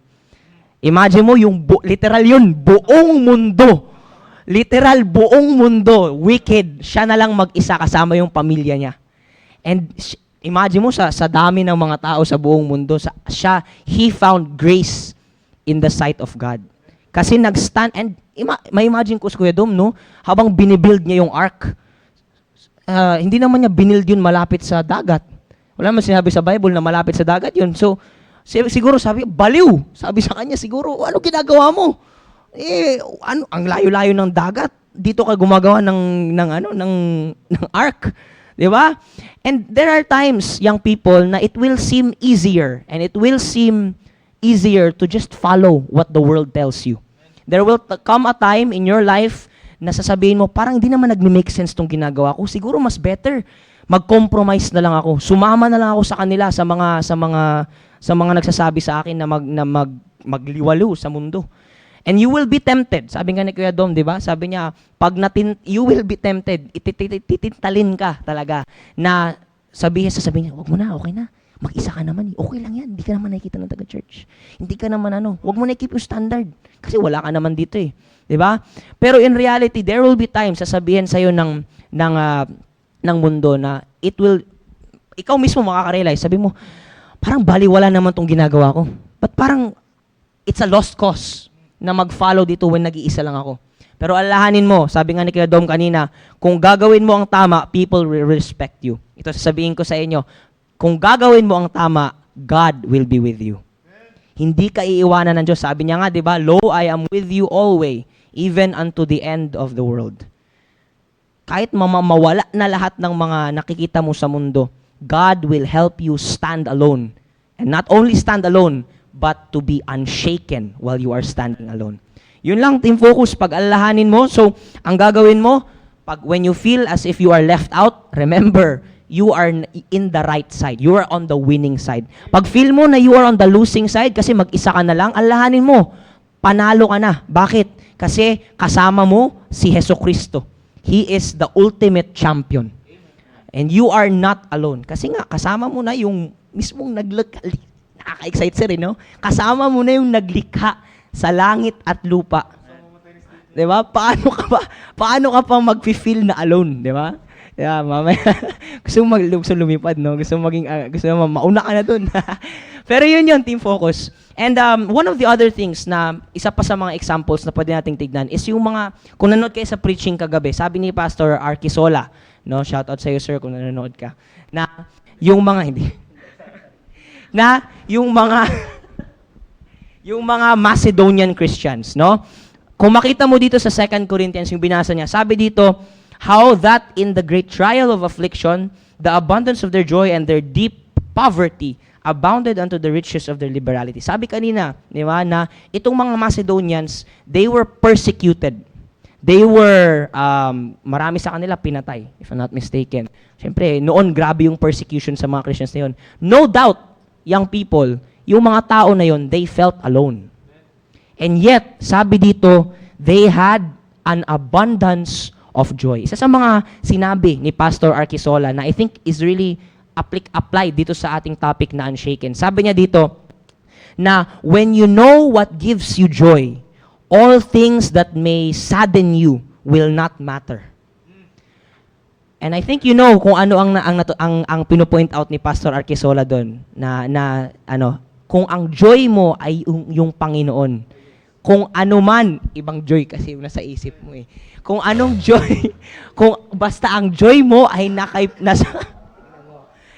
Imagine mo, literal yun, buong mundo. Literal, buong mundo, wicked, siya na lang mag-isa kasama yung pamilya niya. And imagine mo, sa dami ng mga tao sa buong mundo, he found grace in the sight of God. Kasi nag-stand, and may imagine ko, Kuya Dom, no? Habang binibuild niya yung ark, hindi naman niya binild yun malapit sa dagat. Wala naman sinabi sa Bible na malapit sa dagat yun. So, siguro sabi, baliw. Sabi sa kanya, siguro, ano ginagawa mo? Ang layo-layo ng dagat. Dito ka gumagawa ng ark. Di ba? And there are times, young people, na it will seem easier and it will seem easier to just follow what the world tells you. There will come a time in your life na sasabihin mo, parang hindi naman nag-make sense tong ginagawa ko. Siguro mas better mag-compromise na lang ako. Sumama na lang ako sa kanila, sa mga nagsasabi sa akin na magliwalo sa mundo. And you will be tempted. Sabi nga ni Kuya Dom, di ba? Sabi niya, you will be tempted. Ititintalin ka talaga. Na sasabihin niya, wag mo na, okay na. Mag-isa ka naman. Okay lang yan. Hindi ka naman nakikita ng taga-church. Hindi ka naman wag mo na i-keep yung standard. Kasi wala ka naman dito eh. Di ba? Pero in reality, there will be times sasabihin sa'yo ng mundo na ikaw mismo makaka-realize. Sabi mo, parang baliwala naman tong ginagawa ko. But parang it's a lost cause na mag-follow dito when nag-iisa lang ako. Pero alalahanin mo, sabi nga ni Kuya Dom kanina, kung gagawin mo ang tama, people will respect you. Ito sasabihin ko sa inyo, kung gagawin mo ang tama, God will be with you. Hindi ka iiwanan ng Diyos. Sabi niya nga, di ba, Lo, I am with you always, even unto the end of the world. Kahit mawala na lahat ng mga nakikita mo sa mundo, God will help you stand alone. And not only stand alone, but to be unshaken while you are standing alone. Yun lang, Team Focus, pag-alalahanin mo. So, ang gagawin mo, when you feel as if you are left out, remember, you are in the right side. You are on the winning side. Pag feel mo na you are on the losing side, kasi mag-isa ka na lang, alalahanin mo, panalo ka na. Bakit? Kasi kasama mo si Jesucristo. He is the ultimate champion. And you are not alone. Kasi nga, kasama mo na yung mismong nakaka-excite sir, no? Kasama mo na yung naglikha sa langit at lupa. 'Di ba? Paano ka pa mag-feel na alone, 'di ba? Yeah, mamaya gusto lumipad, no? Gusto mo mauna ka na dun. Pero yun, Team Focus. And one of the other things na isa pa sa mga examples na pwede nating tignan is yung kung nanonood kayo sa preaching kagabi, sabi ni Pastor Arquisola, no? Shout out sa iyo, sir, kung nanonood ka. Na yung mga Macedonian Christians, no? Kung makita mo dito sa 2 Corinthians, yung binasa niya, sabi dito, how that in the great trial of affliction, the abundance of their joy and their deep poverty abounded unto the riches of their liberality. Sabi kanina, di ba, na itong mga Macedonians, they were persecuted. They were, marami sa kanila pinatay, if I'm not mistaken. Siyempre, noon, grabe yung persecution sa mga Christians na yun. No doubt, young people, yung mga tao na yon, they felt alone. And yet, sabi dito, they had an abundance of joy. Isa sa mga sinabi ni Pastor Arquisola na I think is really applied dito sa ating topic na unshaken. Sabi niya dito, na when you know what gives you joy, all things that may sadden you will not matter. And I think you know kung ano ang pino-point out ni Pastor Arquisola doon na ano, kung ang joy mo ay yung Panginoon. Kung ano man, ibang joy kasi nasa isip mo eh. Kung anong joy, kung basta ang joy mo ay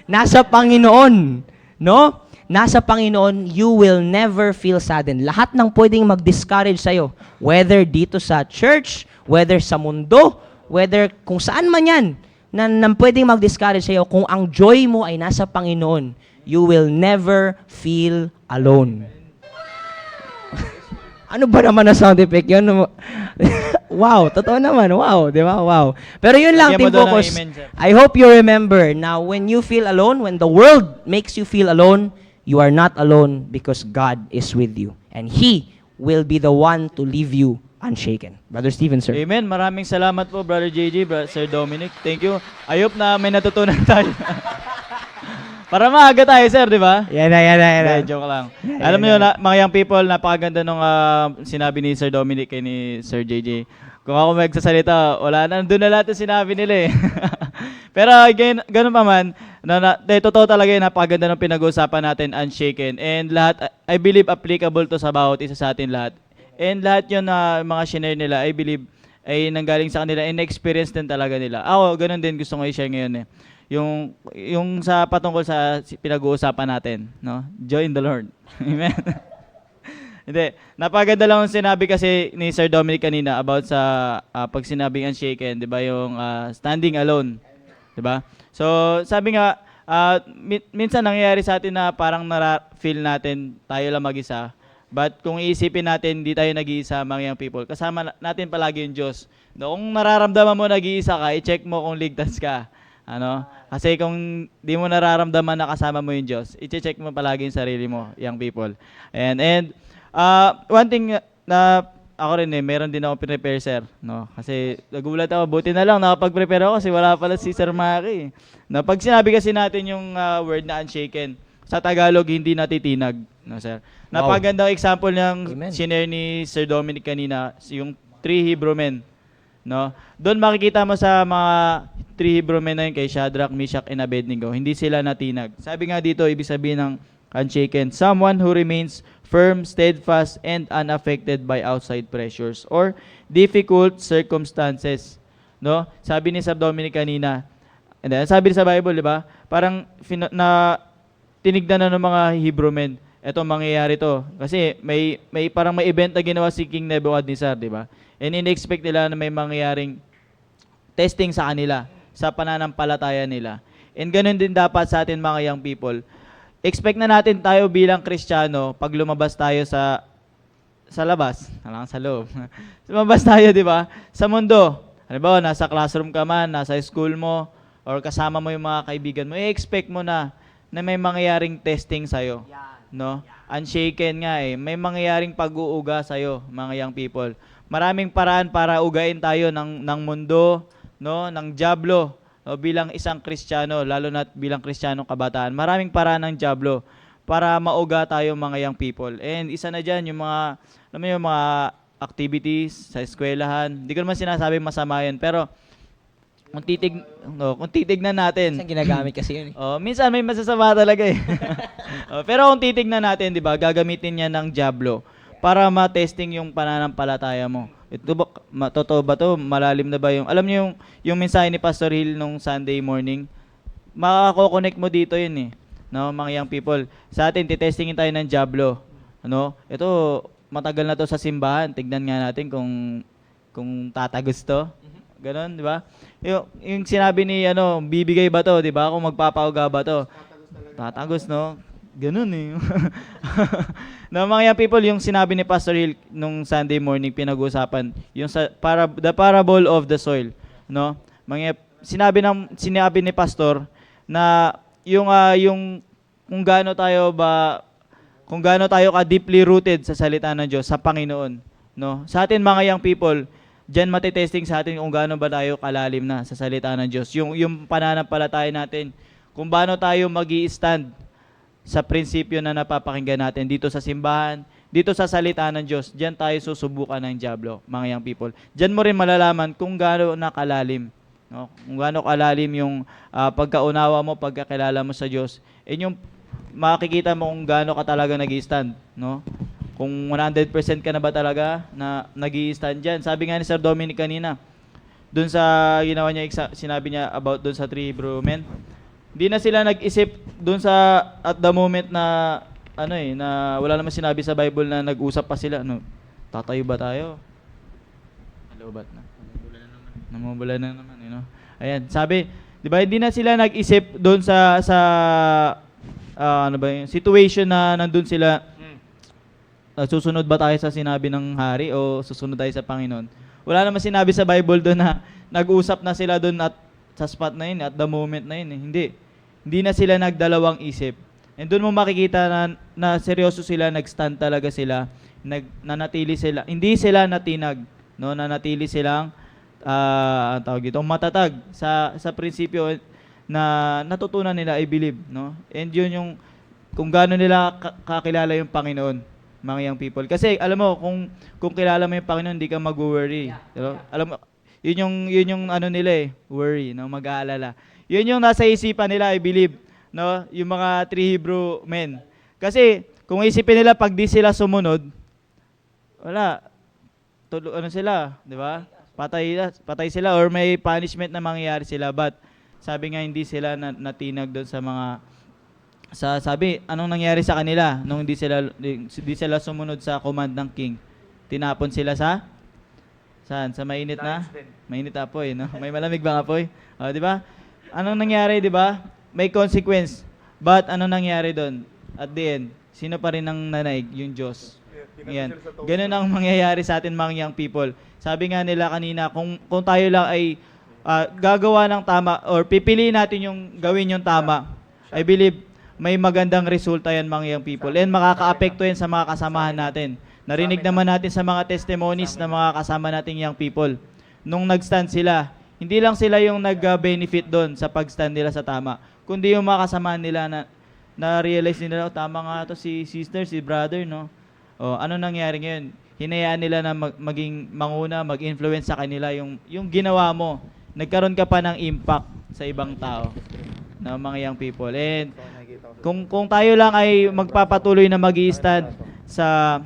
nasa Panginoon, no? Nasa Panginoon, you will never feel saddened. Lahat ng pwedeng mag-discourage sa'yo, whether dito sa church, whether sa mundo, whether kung saan man yan, na pwedeng mag-discourage sa'yo, kung ang joy mo ay nasa Panginoon, you will never feel alone. Ano ba naman na sound effect yun? Wow, totoo naman. Wow, di ba? Wow. Pero yun lang, Lagyan mo Team doon ng Focus. amen, sir. I hope you remember, now when you feel alone, when the world makes you feel alone, you are not alone because God is with you. And He will be the one to leave you unshaken. Brother Steven, sir. Amen. Maraming salamat po, Brother JJ, Sir Dominic. Thank you. I hope na may natutunan tayo. Para maaga tayo, sir, di ba? Yan na. Hindi, joke lang. Alam niyo, mga young people, napakaganda nung sinabi ni Sir Dominic kay ni Sir JJ. Kung ako magsasalita, wala na, doon na lahat yung sinabi nila eh. Pero again, ganun pa man, totoo talaga yung napakaganda ng pinag-uusapan natin, unshaken. And lahat, I believe, applicable to sa bawat isa sa atin lahat. And lahat yun na mga shinare nila, I believe, ay nanggaling sa kanila and experience din talaga nila. Ako, ganun din gusto ko i-share ngayon eh. Yung sa patungkol sa pinag-uusapan natin, no? Joy in the Lord. Amen. Hindi, napaganda lang yung sinabi kasi ni Sir Dominic kanina about sa pag sinabing unshaken, 'di ba? Yung standing alone, 'di ba? So, sabi nga minsan nangyayari sa atin na parang feel natin tayo lang mag-isa. But kung iisipin natin, di tayo nag-iisa, mga young people. Kasama natin palagi yung Diyos. No, kung nararamdaman mo nag-iisa ka, i-check mo kung ligtas ka. Ano? Kasi kung di mo nararamdaman na kasama mo yung Diyos, i-check mo palagi yung sarili mo, young people. And one thing na ako rin meron din ako prepare, sir. No? Kasi nagulat ako, buti na lang nakapag-prepare ako kasi wala pala si Sir Maki. No, pag sinabi kasi natin yung word na unshaken, sa Tagalog hindi natitinag, no, sir. Wow. Napagandang example ng Amen. shinare ni Sir Dominic kanina, yung 3 Hebrew men. No? Doon makikita mo sa mga 3 Hebrew men na yun kay Shadrach, Meshach, and Abednego, hindi sila natinag. Sabi nga dito, ibig sabihin ng unshaken, someone who remains firm, steadfast, and unaffected by outside pressures or difficult circumstances. No? Sabi ni Sir Dominic kanina, and then, sabi sa Bible, di ba? Parang tinignan na ng mga Hebrew men, eto mangyayari to. Kasi may parang may event na ginawa si King Nebuchadnezzar, di ba? And in-expect nila na may mangyayaring testing sa kanila, sa pananampalataya nila. And ganun din dapat sa atin mga young people. Expect na natin tayo bilang Kristiyano pag lumabas tayo sa labas, alang sa loob. Lumabas tayo, di ba? Sa mundo. Halimbawa, nasa classroom ka man, nasa school mo, or kasama mo yung mga kaibigan mo, i-expect mo na may mangyayaring testing sa'yo. No? Unshaken nga eh. May mangyayaring pag-uuga sa'yo, mga young people. Maraming paraan para ugain tayo ng mundo, no, ng dyablo, no, bilang isang Kristiyano, lalo na bilang Kristiyanong kabataan. Maraming paraan ng dyablo para mauga tayo mga young people. And isa na diyan yung mga yung mga activities sa eskwelahan. Hindi ko naman sinasabi masama 'yan, pero kung titignan natin. Minsan ginagamit kasi yun eh. Minsan may masasama talaga eh. Pero kung titignan natin, 'di ba, gagamitin niya ng dyablo para ma-testing yung pananampalataya mo. Ito ba, totoo ba to? Malalim na ba yung, alam niyo yung mensahe ni Pastor Hill nung Sunday morning? Makako-connect mo dito yun eh. No, mga young people. Sa atin, titestingin tayo ng dyablo. Ano? Ito, matagal na to sa simbahan. Tignan nga natin kung tatagos to. Ganon, di ba? Yung sinabi ni, bibigay ba to, di ba? Kung magpapauga ba to? Tatagos, no? Ganun eh. No, mga young people, yung sinabi ni Pastor Hill nung Sunday morning, pinag-uusapan, yung the parable of the soil. No? Sinabi ni Pastor na yung kung gaano tayo ka deeply rooted sa salita ng Diyos, sa Panginoon. No? Sa atin mga young people, diyan matitesting sa atin kung gaano ba tayo kalalim na sa salita ng Diyos. Yung pananampalataya natin, kung paano tayo magi-stand sa prinsipyo na napapakinggan natin dito sa simbahan, dito sa salita ng Diyos, diyan tayo susubukan ng dyablo, mga young people. Diyan mo rin malalaman kung gaano nakalalim no? Kung gaano kalalim yung pagkaunawa mo, pagkakilala mo sa Diyos, yung makikita mo kung gaano ka talaga nag-i-stand, no? Kung 100% ka na ba talaga na nag-i-stand dyan. Sabi nga ni Sir Dominic kanina, dun sa ginawa niya, sinabi niya about dun sa 3 Hebrew men, di na sila nag-isip dun sa at the moment na na wala naman sinabi sa Bible na nag-usap pa sila, tatayo ba tayo? Lobat na. Namumula na naman, Ayan, sabi, 'di ba, hindi na sila nag-isip doon sa situation na nandun sila. Susunod ba tayo sa sinabi ng hari o susunod tayo sa Panginoon? Wala naman sinabi sa Bible doon na nag-usap na sila doon at sa spot na yun, at the moment na yun. Hindi na sila nagdalawang isip. And doon mo makikita na seryoso sila, nag-stand talaga sila, nanatili sila. Hindi sila natinag, no? Nanatili silang matatag sa prinsipyo na natutunan nila, I believe, no? And yun yung kung gaano nila kakilala yung Panginoon, mga young people. Kasi alam mo, kung kilala mo yung Panginoon, hindi ka mag-worry. Diba? Alam mo, yun yung nila worry, no? Mag-aalala. Yun yung nasa isipan nila, I believe, no? Yung mga 3 Hebrew men. Kasi kung isipin nila pag di sila sumunod, wala. Sila, di ba? Patay sila or may punishment na mangyayari sila. But sabi nga hindi sila natinag doon sa mga sabi, anong nangyari sa kanila nung hindi sila sumunod sa command ng king? Tinapon sila saan? Sa mainit na? Mainit na apoy, no? May malamig bang apoy? Di ba? Anong nangyari, di ba? May consequence. But anong nangyari doon? At the end, sino pa rin ang nanaig? Yung Diyos. Yan. Ganun ang mangyayari sa atin, mga young people. Sabi nga nila kanina, kung tayo lang ay gagawa ng tama or pipiliin natin yung gawin yung tama, I believe may magandang resulta yan, mga young people. And makaka-apekto yan sa mga kasamahan natin. Narinig naman natin sa mga testimonies ng mga kasama nating young people. Nung nag-stand sila, hindi lang sila yung nag-benefit doon sa pag-stand nila sa tama, kundi yung mga kasamahan nila na-realize nila, tama nga to si sister, si brother, no? Ano nangyari ngayon? Hinayaan nila na maging manguna, mag-influence sa kanila yung ginawa mo. Nagkaroon ka pa ng impact sa ibang tao, na mga young people. And kung tayo lang ay magpapatuloy na mag-i-stand sa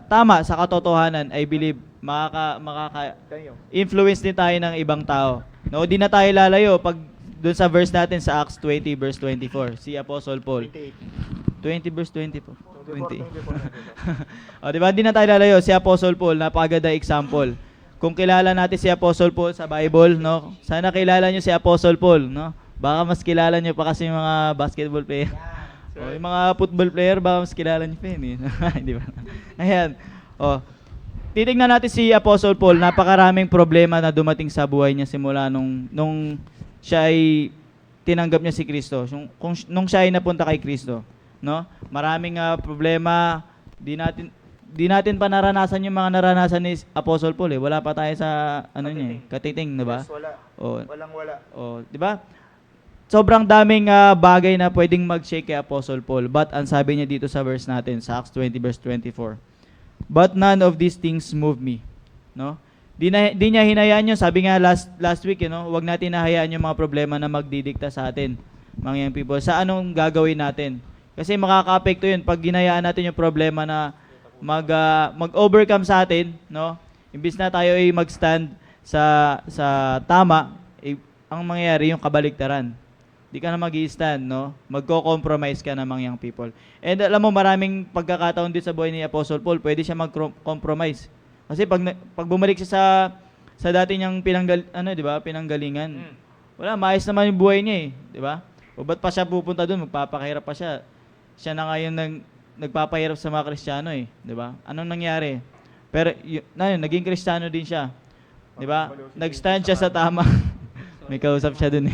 tama, sa katotohanan, I believe makaka-influence din tayo ng ibang tao. No, di na tayo lalayo pag doon sa verse natin sa Acts 20 verse 24, si Apostle Paul. 20 verse 24. 20. Di ba? Di na tayo lalayo, si Apostle Paul, napakaganda example. Kung kilala natin si Apostle Paul sa Bible, no? Sana kilala niyo si Apostle Paul, no? Baka mas kilala niyo pa kasi yung mga basketball player. Yung mga football player, baka mas kilala niyo pa yun. Di ba? Ayan. Titignan natin si Apostle Paul, napakaraming problema na dumating sa buhay niya simula nung siya ay tinanggap niya si Kristo. Nung siya ay napunta kay Kristo, no? Maraming problema, di natin pa naranasan yung mga naranasan ni Apostle Paul Wala pa tayo sa niya, katiting, 'di ba? Yes, wala. Walang-wala. Di ba? Sobrang daming bagay na pwedeng mag-shake kay Apostle Paul. But ang sabi niya dito sa verse natin, sa Acts 20 verse 24, "But none of these things move me." No? Di niya hinayaan yun. Sabi nga last week, wag natin nahayaan yung mga problema na magdidikta sa atin, mga young people. Sa anong gagawin natin? Kasi makaka-apekto yun pag ginayaan natin yung problema na mag-overcome sa atin, no? Imbis na tayo ay mag-stand sa tama, ang mangyayari yung kabaligtaran. Di ka na mag-i-stand, no? Magko-compromise ka na, mga young people. And alam mo, maraming pagkakataon din sa buhay ni Apostle Paul, pwede siya mag-compromise. Kasi pag bumalik siya sa dati niyang pinanggalingan, wala, maayos naman yung buhay niya di ba? O ba't pa siya pupunta doon? Magpapakahirap pa siya. Siya na ngayon nagpapahirap sa mga Kristiyano di ba? Anong nangyari? Pero naging Kristiyano din siya. Di ba? Nag-stand siya sa tama. May kausap siya dun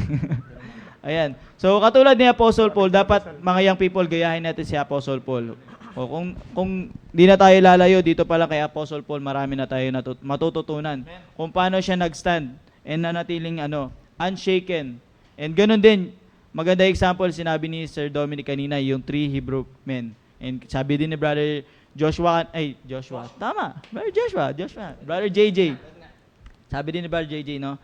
Ayan. So katulad ni Apostle Paul, dapat mga young people gayahin natin si Apostle Paul. Kung di na tayo lalayo dito pala kay Apostle Paul, marami na tayo matututunan kung paano siya nag-stand and nanatiling unshaken. And ganun din, maganda example sinabi ni Sir Dominic kanina, yung 3 Hebrew men. And sabi din ni Brother Brother JJ. Sabi din ni Brother JJ, no?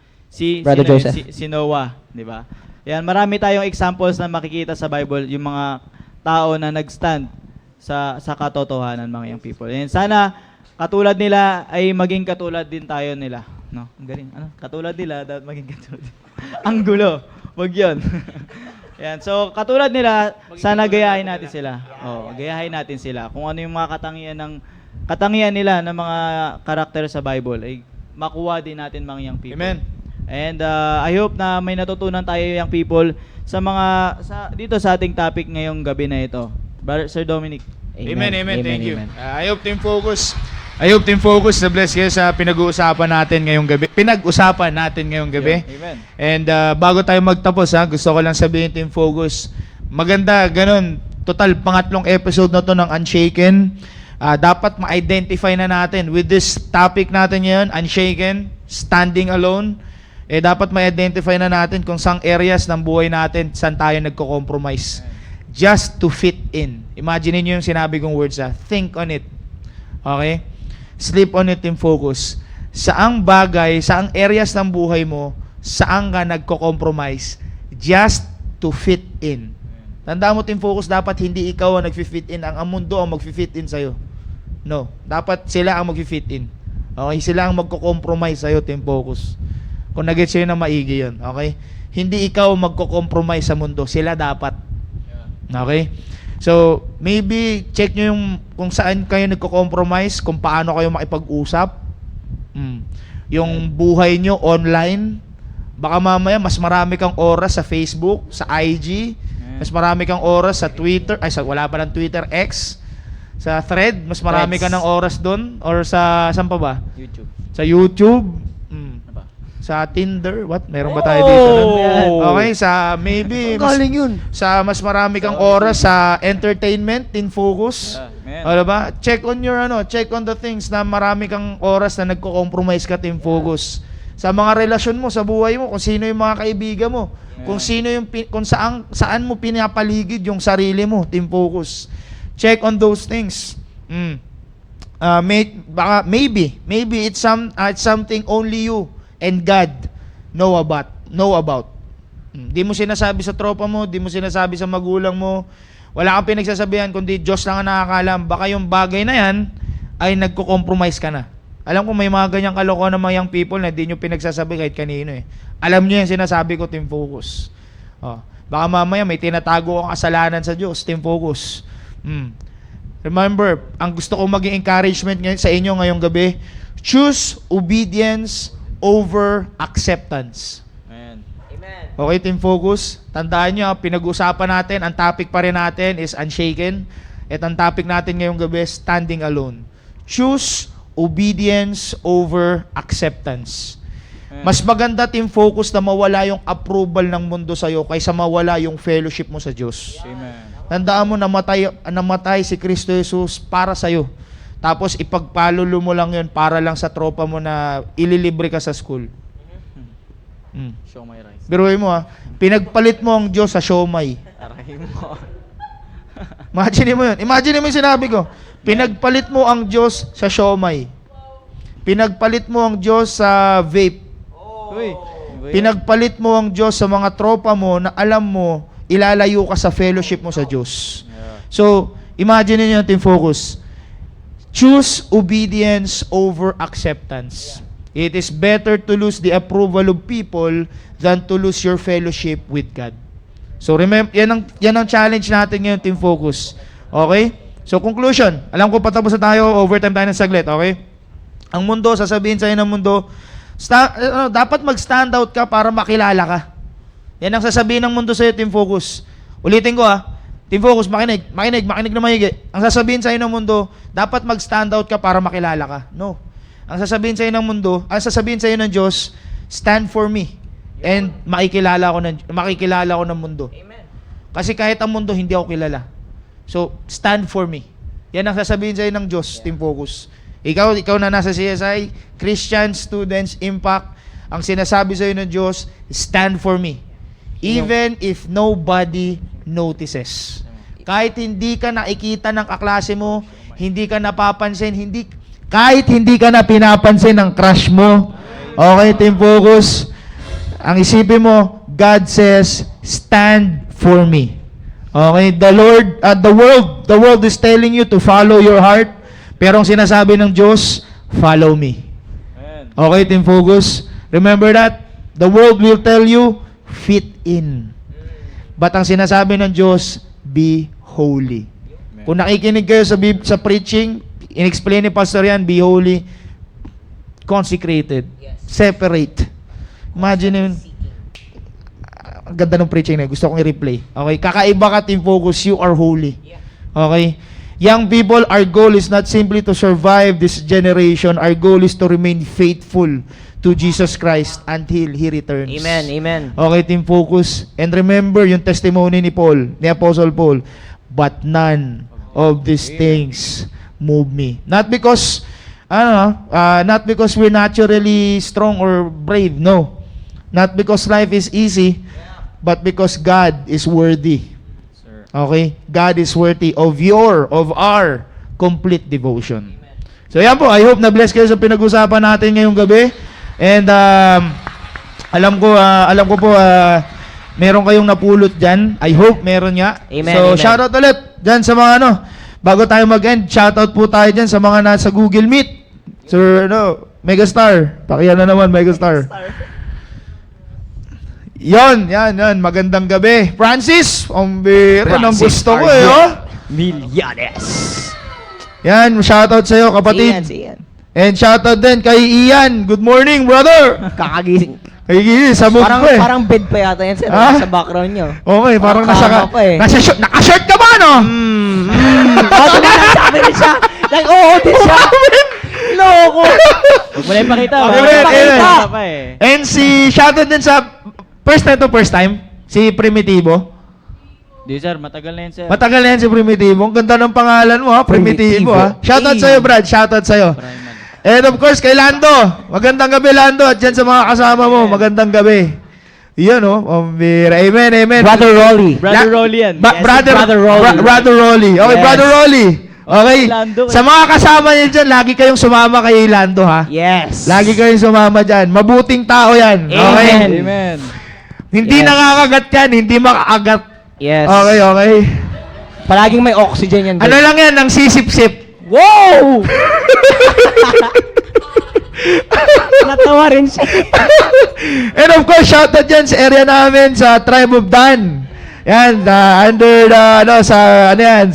Brother Joseph. Si Noah, di ba? Yan, marami tayong examples na makikita sa Bible, yung mga tao na nag-stand sa katotohanan, mga young people. And sana katulad nila ay maging katulad din tayo nila, no? Ang galing. Ano? Katulad nila dapat maging katulad. Ang gulo. Wag 'yon. Yan. So, katulad nila, sana gayahin natin sila. Oh, gayahin natin sila. Kung ano yung mga katangian nila ng mga karakter sa Bible ay makuha din natin, mga young people. Amen. And I hope na may natutunan tayo, young people, dito sa ating topic ngayong gabi na ito. Brother Sir Dominic. Amen. Thank you. I hope Team Focus na bless kayo sa pinag-uusapan natin ngayong gabi. Amen. And bago tayo magtapos, gusto ko lang sabihin, Team Focus, maganda, ganun. Total, pangatlong episode na to ng Unshaken. Dapat ma-identify na natin with this topic natin ngayon, Unshaken, Standing Alone. Dapat ma-identify na natin kung saang areas ng buhay natin, saan tayo nagko-compromise. Just to fit in. Imagine niyo yung sinabi kong words, think on it. Okay? Sleep on it, Team Focus. Saang bagay, saang areas ng buhay mo, saan ka nagko-compromise just to fit in. Tandaan mo, Team Focus, dapat hindi ikaw ang nag-fit in, ang mundo ang mag-fit in sa'yo. No. Dapat sila ang mag-fit in. Okay? Sila ang magko-compromise sa'yo, Team Focus. Kung nag-get sa'yo na maigi yun. Okay? Hindi ikaw magko-compromise sa mundo. Sila dapat. Okay? So, maybe check nyo yung kung saan kayo nagko-compromise, kung paano kayo makipag-usap. Yung buhay nyo online. Baka mamaya mas marami kang oras sa Facebook, sa IG, mas marami kang oras sa Twitter, wala pa ng Twitter, X, sa Thread, mas marami ka ng oras doon, or sa, saan pa ba? YouTube. Sa YouTube, sa Tinder, meron ba tayo dito? Okay, sa maybe sa mas marami kang oras sa entertainment, in focus. Ano ba? Check on the things na marami kang oras na nagko-compromise ka, Team Focus. Sa mga relasyon mo, sa buhay mo, kung sino yung mga kaibigan mo, kung saan mo pinapaligid yung sarili mo, Team Focus. Check on those things. Maybe it's something only you and God know about. Di mo sinasabi sa tropa mo, di mo sinasabi sa magulang mo, wala kang pinagsasabihan, kundi Diyos lang ang nakakaalam. Baka yung bagay na yan ay nagko-compromise ka na. Alam ko may mga ganyang kalokohan ng mga young people na di nyo pinagsasabi kahit kanino eh. Alam nyo yung sinasabi ko, Team Focus. Baka mamaya may tinatago kang kasalanan sa Diyos, Team Focus. Remember, ang gusto ko maging encouragement sa inyo ngayong gabi, choose obedience over acceptance. Amen. Okay, Team Focus? Tandaan nyo, pinag-usapan natin, ang topic pa rin natin is Unshaken. At ang topic natin ngayong gabi, Standing Alone. Choose obedience over acceptance. Mas maganda, Team Focus, na mawala yung approval ng mundo sa'yo kaysa mawala yung fellowship mo sa Diyos. Amen. Tandaan mo, namatay si Kristo Jesus para sa'yo. Tapos ipagpalulo mo lang yun para lang sa tropa mo na ililibre ka sa school. Show my rice. Biruin mo pinagpalit mo ang Diyos sa siomay. Aray mo. Imagine mo yun. Imagine mo yung sinabi ko. Pinagpalit mo ang Diyos sa siomay. Pinagpalit mo ang Diyos sa vape. Uy. Pinagpalit mo ang Diyos sa mga tropa mo na alam mo, ilalayo ka sa fellowship mo sa Diyos. So, imagine niyo, Team Focus. Choose obedience over acceptance. It is better to lose the approval of people than to lose your fellowship with God. So remember, yan ang challenge natin ngayon, Team Focus. Okay? So conclusion, alam ko patapos na tayo, overtime tayo ng saglit, okay? Ang mundo, sasabihin sa'yo ng mundo, dapat mag-stand out ka para makilala ka. Yan ang sasabihin ng mundo sa'yo, Team Focus. Ulitin ko Team Focus, makinig na maigi. Ang sasabihin sa'yo ng mundo, dapat mag-stand out ka para makilala ka. No. Ang sasabihin sa'yo ng mundo, ang sasabihin sa'yo ng Diyos, stand for me. And makikilala ko ng mundo. Amen. Kasi kahit ang mundo, hindi ako kilala. So, stand for me. Yan ang sasabihin sa'yo ng Diyos, Team Focus. Ikaw na nasa CSI, Christian Students Impact, ang sinasabi sa'yo ng Diyos, stand for me. Even if nobody notices. Kahit hindi ka nakikita ng kaklase mo, hindi ka napapansin, kahit hindi ka na pinapansin ng crush mo. Okay, Team Focus. ang isipin mo, God says, stand for me. Okay, the world is telling you to follow your heart, pero ang sinasabi ng Diyos, follow me. Amen. Okay, Team Focus? Remember that? The world will tell you, fit in. But ang sinasabi ng Diyos, be holy. Amen. Kung nakikinig kayo sa preaching, in-explain ni Pastor yan, be holy, consecrated, separate. Imagine yun. Ang ganda ng preaching na yun. Gusto kong i-replay. Okay? Kakaiba ka, Team Focus. You are holy. Okay? Young people, our goal is not simply to survive this generation. Our goal is to remain faithful to Jesus Christ until He returns. Amen, amen. Okay, Team Focus. And remember yung testimony ni Paul, ni Apostle Paul. But none of these things move me. Not because we're naturally strong or brave. No. Not because life is easy, but because God is worthy. Sir. Okay? God is worthy of our complete devotion. So yan po, I hope na bless kayo sa pinag-usapan natin ngayong gabi. And alam ko po meron kayong napulot diyan. I hope meron nga. Amen, So amen. shoutout ulit diyan sa mga bago tayo mag-end, shoutout po tayo diyan sa mga nasa Google Meet. Sir Megastar. Pakiyan na naman Megastar. Yan. Magandang gabi. Francis, ang gusto ko Milyanes. Yan, shoutout sa iyo, kapatid. Siyan. And shoutout din kay Ian. Good morning, brother. Kakagising. Kay sabog Parang, ko eh. parang bed pa yata yan, sir. Ah? Sa background nyo. Okay, parang Parang kama pa eh. naka-shirt ka ba, no? Oo, sabi rin siya. Nag-oo din siya. Loko. Huwag mo na ipakita. Okay, Wala wait, pa wait. kita pa eh. And si shoutout din sa first time, si Primitivo. Di sir, matagal na yan sir. Matagal na yan si Primitivo. Ang ganda ng pangalan mo, ha? Primitivo, ha? Shoutout Hey. sa'yo, Brad. Shoutout sa'yo. Maraming man. And of course, kay Lando. Magandang gabi, Lando. At dyan sa mga kasama mo, magandang gabi. Iyan, oh. Amen, amen. Brother Rolly. Brother Rolly yan. Yes, Brother Rolly. Brother Rolly. Okay, Yes. Brother Rolly. Okay. Lando, Sa mga kasama niyo dyan, lagi kayong sumama kay Lando, ha? Yes. Lagi kayong sumama dyan. Mabuting tao yan. Okay? Amen. Amen. Hindi Yes. nakakagat yan. Hindi makakagat. Yes. Okay. Palaging may oxygen yan. Ano lang yan? Ang sisip-sip. Wow! Natawa rin siya. And of course, shoutout dyan sa area namin sa Tribe of Dan. Yan, under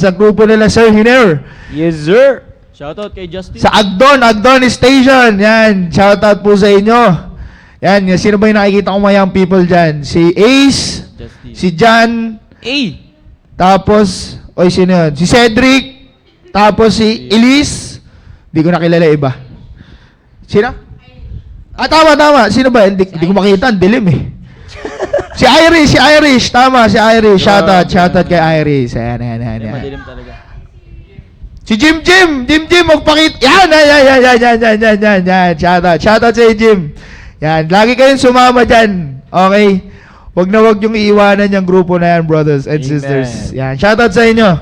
sa grupo nila Sir Hiner. Yes, sir. Shoutout kay Justin. Sa Agdon Station. Yan, shoutout po sa inyo. Yan, sino ba yung nakikita kong mayang people dyan? Si Ace, Justin. si John, tapos, sino yun? Si Cedric, tapos si Elise. Di ko nakilala iba. Sino? Tama. Sino ba? Hindi ko makita. Ang dilim eh. Si Irish. Tama, si Irish. Shoutout kay Irish. Ayan. Madilim talaga. Si Jim, magpakita. Yan. Shoutout sa Jim. Yan, lagi kayong sumama dyan. Okay? Wag yung iiwanan yung grupo na yan, brothers and Amen. sisters. Yan, shoutout sa inyo.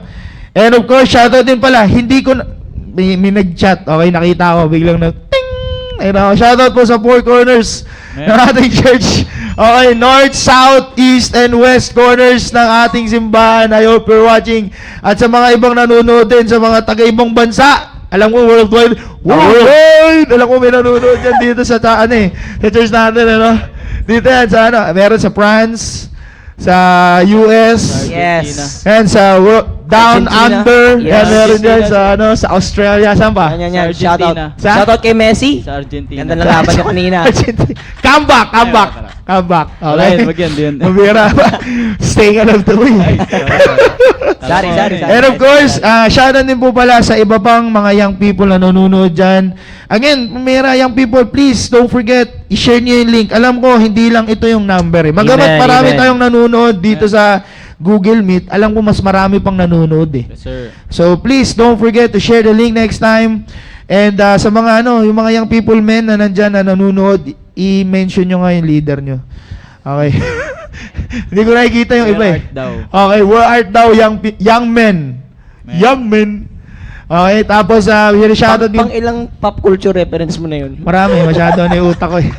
And of course, shoutout din pala. Hindi ko may nag-chat. Okay, nakita ko. Biglang ting! Ayun, shoutout po sa four corners Amen. ng ating church. Okay, north, south, east, and west corners ng ating simbahan. I hope you're watching. At sa mga ibang nanonood din sa mga taga-ibang bansa. Alam ko, worldwide. Alam ko, may nanonood dyan dito sa sa church natin, Dito yan, meron sa France, sa US, Yes. and sa Down Argentina. Under, Yes. yan meron dyan Argentina. sa Australia, saan pa? Yan. Sa Shoutout. Argentina. Shoutout kay Messi. Sa Argentina. Ganda ng laban niyo kanina. Come back. Wala Okay. yun, wag yan, di yan. Mabira pa. Staying out of the way. Sorry. And of course, shoutout din po pala sa iba pang mga young people na nanonood dyan. Again, mayroon young people, please don't forget, i-share niyo yung link. Alam ko, hindi lang ito yung number. Magamat Amen, marami amen. tayong nanonood dito sa Google Meet, alam ko mas marami pang nanonood eh. Yes, sir. So please don't forget to share the link next time. And sa mga yung mga young people men na nandyan na nanonood, i-mention nyo nga yung leader nyo. Okay. Hindi ko nakikita yung iba eh. Where art thou? Okay, where art thou young men? Men. Young men. Okay, tapos shoutout din. Pang ilang pop culture reference mo na yun? Marami, masyado na yung utak ko eh.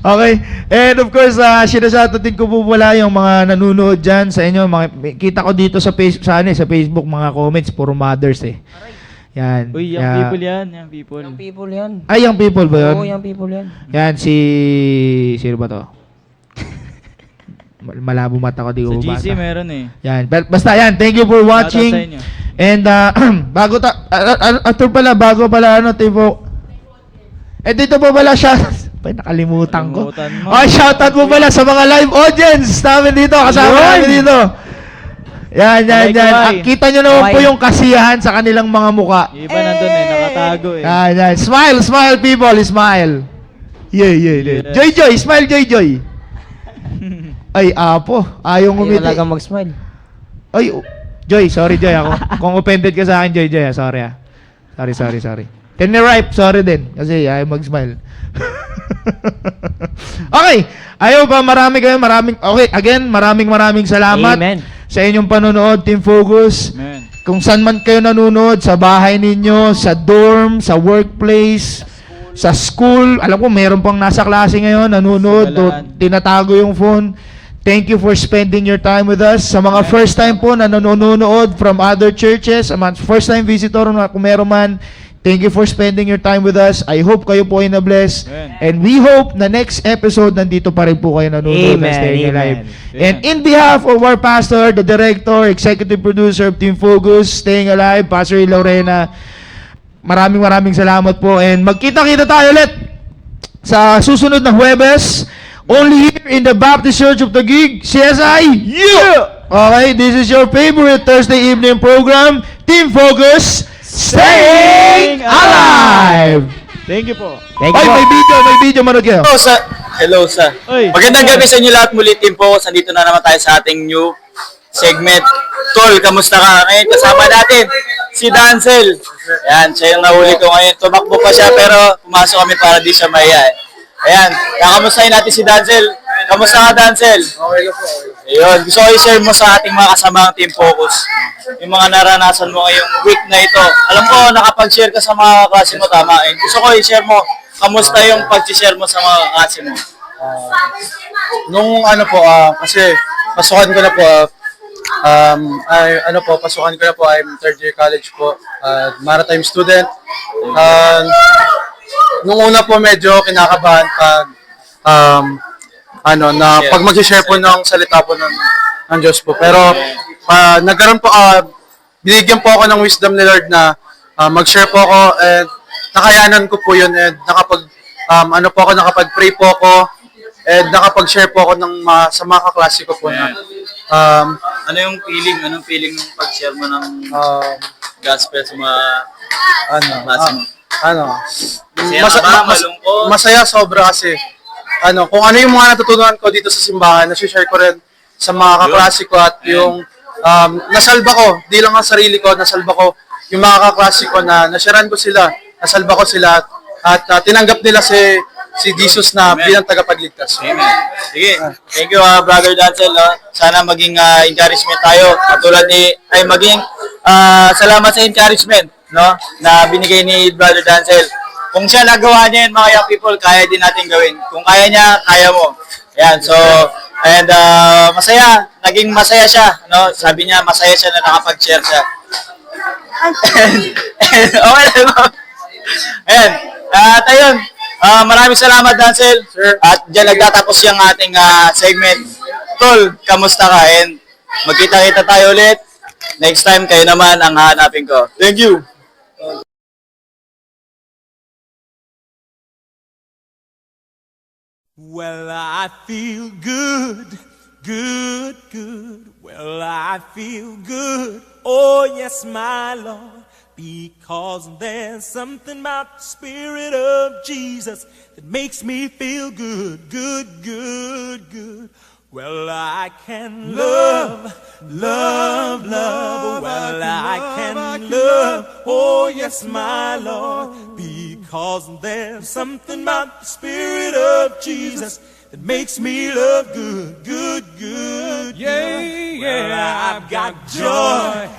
Okay. And of course, sinasatutin ko po pala yung mga nanonood dyan sa inyo. Kita ko dito sa Facebook, mga comments, puro mothers eh. Yan. Uy, young people yan. Young people. Young people yan. Ay, young people ba yun? Oo, young people yan. Yan, sino ba to? Malabo mata ko, di Sa ko GC mabasa. meron eh. Yan. Basta yan, thank you for Shoutout sa watching. inyo. And after pala, bago pala tipo. Dito po pala siya. Ay, nakalimutan ko. Nakalimutan mo. Ay, shoutout mo pala sa mga live audience namin dito. Kasama Yun! namin dito. Yan. Kaway. Kita nyo naman po Kaway. yung kasiyahan sa kanilang mga muka. Yung iba nandun eh, nakatago eh. Yan. Smile people, smile. Yeah. Yes. Joy, smile, Joy. Ay, apo. Ayaw Ayaw ngumiti. talaga mag-smile. Ay, Joy, sorry Joy ako. Kung offended ka sa akin, Joy, sorry ah. Sorry. Can you ripe? Sorry din. Kasi ayaw mag-smile. Okay. Ayaw pa, maraming salamat. Amen. Sa inyong panonood, Team Focus. Amen. Kung saan man kayo nanonood, sa bahay ninyo, sa dorm, sa workplace, sa school. Alam ko, meron pang nasa klase ngayon, nanonood, o tinatago yung phone. Thank you for spending your time with us. Sa mga first time po na nanonood from other churches, first time visitor, kung meron man, thank you for spending your time with us. I hope kayo po ay na-bless. Amen. And we hope na next episode, nandito pa rin po kayo nanonood Amen, na Staying Alive. amen. And in behalf of our pastor, the director, executive producer of Team Focus, Staying Alive, Pastor Lorena, maraming salamat po. And magkita-kita tayo ulit sa susunod na Huwebes, only here in the Baptist Church of Taguig, CSI. Yeah! Okay, this is your favorite Thursday evening program, Team Focus, Staying Alive! Thank you po. Thank you Ay, po. may video, manood kayo. Hello sa. Oy. Magandang gabi sa inyo lahat muli, Team Focus. Nandito na naman tayo sa ating new segment. Tol, kamusta ka? Ngayon kasama natin si Dancel. Yan, siya yung nahuli ko ngayon. Tumakbo pa siya pero pumasok kami para di siya mahiya. Ayan, kakamustahin natin si Dancel. Kamusta ka, Dancel? Okay po. Ayun, gusto ko i-share mo sa ating mga kasamang Team Focus yung mga naranasan mo ngayong week na ito. Alam ko, nakapag-share ka sa mga klase mo, tama. And gusto ko i-share mo, kamusta yung pag-share mo sa mga klase mo? Kasi pasukan ko na po, I'm third year college po, maritime student. Nung una po medyo kinakabahan pag mag-share po ng salita po ng Diyos po. Pero nagkaroon po, binigyan po ako ng wisdom ni Lord na mag-share po ako and nakayanan ko po yun and nakapag-pray po ako and nakapag-share po ako sa mga kaklase ko po na Ano yung feeling? Anong feeling ng pag-share mo ng gospel sa mga klase mo? Masaya ka ba? Malungkot? Masaya sobra kasi kung ano yung mga natutunan ko dito sa simbahan, nasi-share ko rin sa mga kaklase ko at yung nasalba ko, di lang ang sarili ko, nasalba ko yung mga kaklase ko na nasharean ko sila, nasalba ko sila at tinanggap nila si Jesus na bilang tagapagligtas. Amen. Sige. Thank you, Brother Dancel. Sana maging encouragement tayo. Katulad salamat sa encouragement na binigay ni Brother Dancel. Kung siya nagawa niya yun, mga young people, kaya din natin gawin. Kung kaya niya, kaya mo. Ayan, so, and masaya. Naging masaya siya. Sabi niya, masaya siya na nakapag-share siya. Okay lang. Ayan. At ayun, maraming salamat, Dancel. Sir. At dyan nagtatapos yung ating segment. Tol, kamusta ka? And magkita-kita tayo ulit. Next time, kayo naman ang hahanapin ko. Thank you. Well, I feel good, good, good. Well, I feel good. Oh, yes, my Lord. Because there's something about the Spirit of Jesus that makes me feel good, good, good, good. Well, I can love. Well, I can love. Oh, yes, my Lord. Because there's something about the Spirit of Jesus that makes me love good, good, good. Yeah. Well, I've got joy.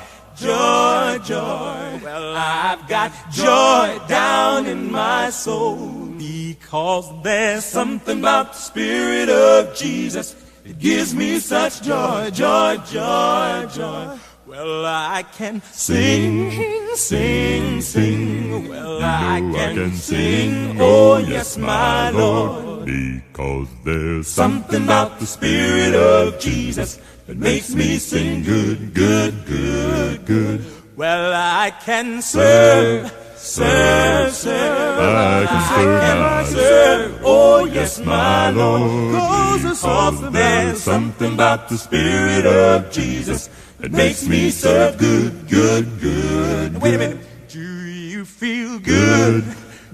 Well, I've got joy down in my soul. Because there's something about the Spirit of Jesus. It gives me such joy, joy, joy, joy. Well, I can sing, sing, sing. Well, I can sing, oh yes, my Lord. Because there's Something about the Spirit of Jesus that makes me sing good, good, good, good. Well, I can serve, serve, serve. I can serve, oh yes, my Lord. Cause there's something about the Spirit of Jesus that makes me serve good, good, good. Wait a minute. Do you feel good?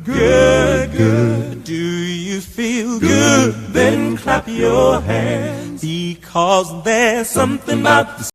Good, good. Do you feel good? Then clap your hands. Because there's something about the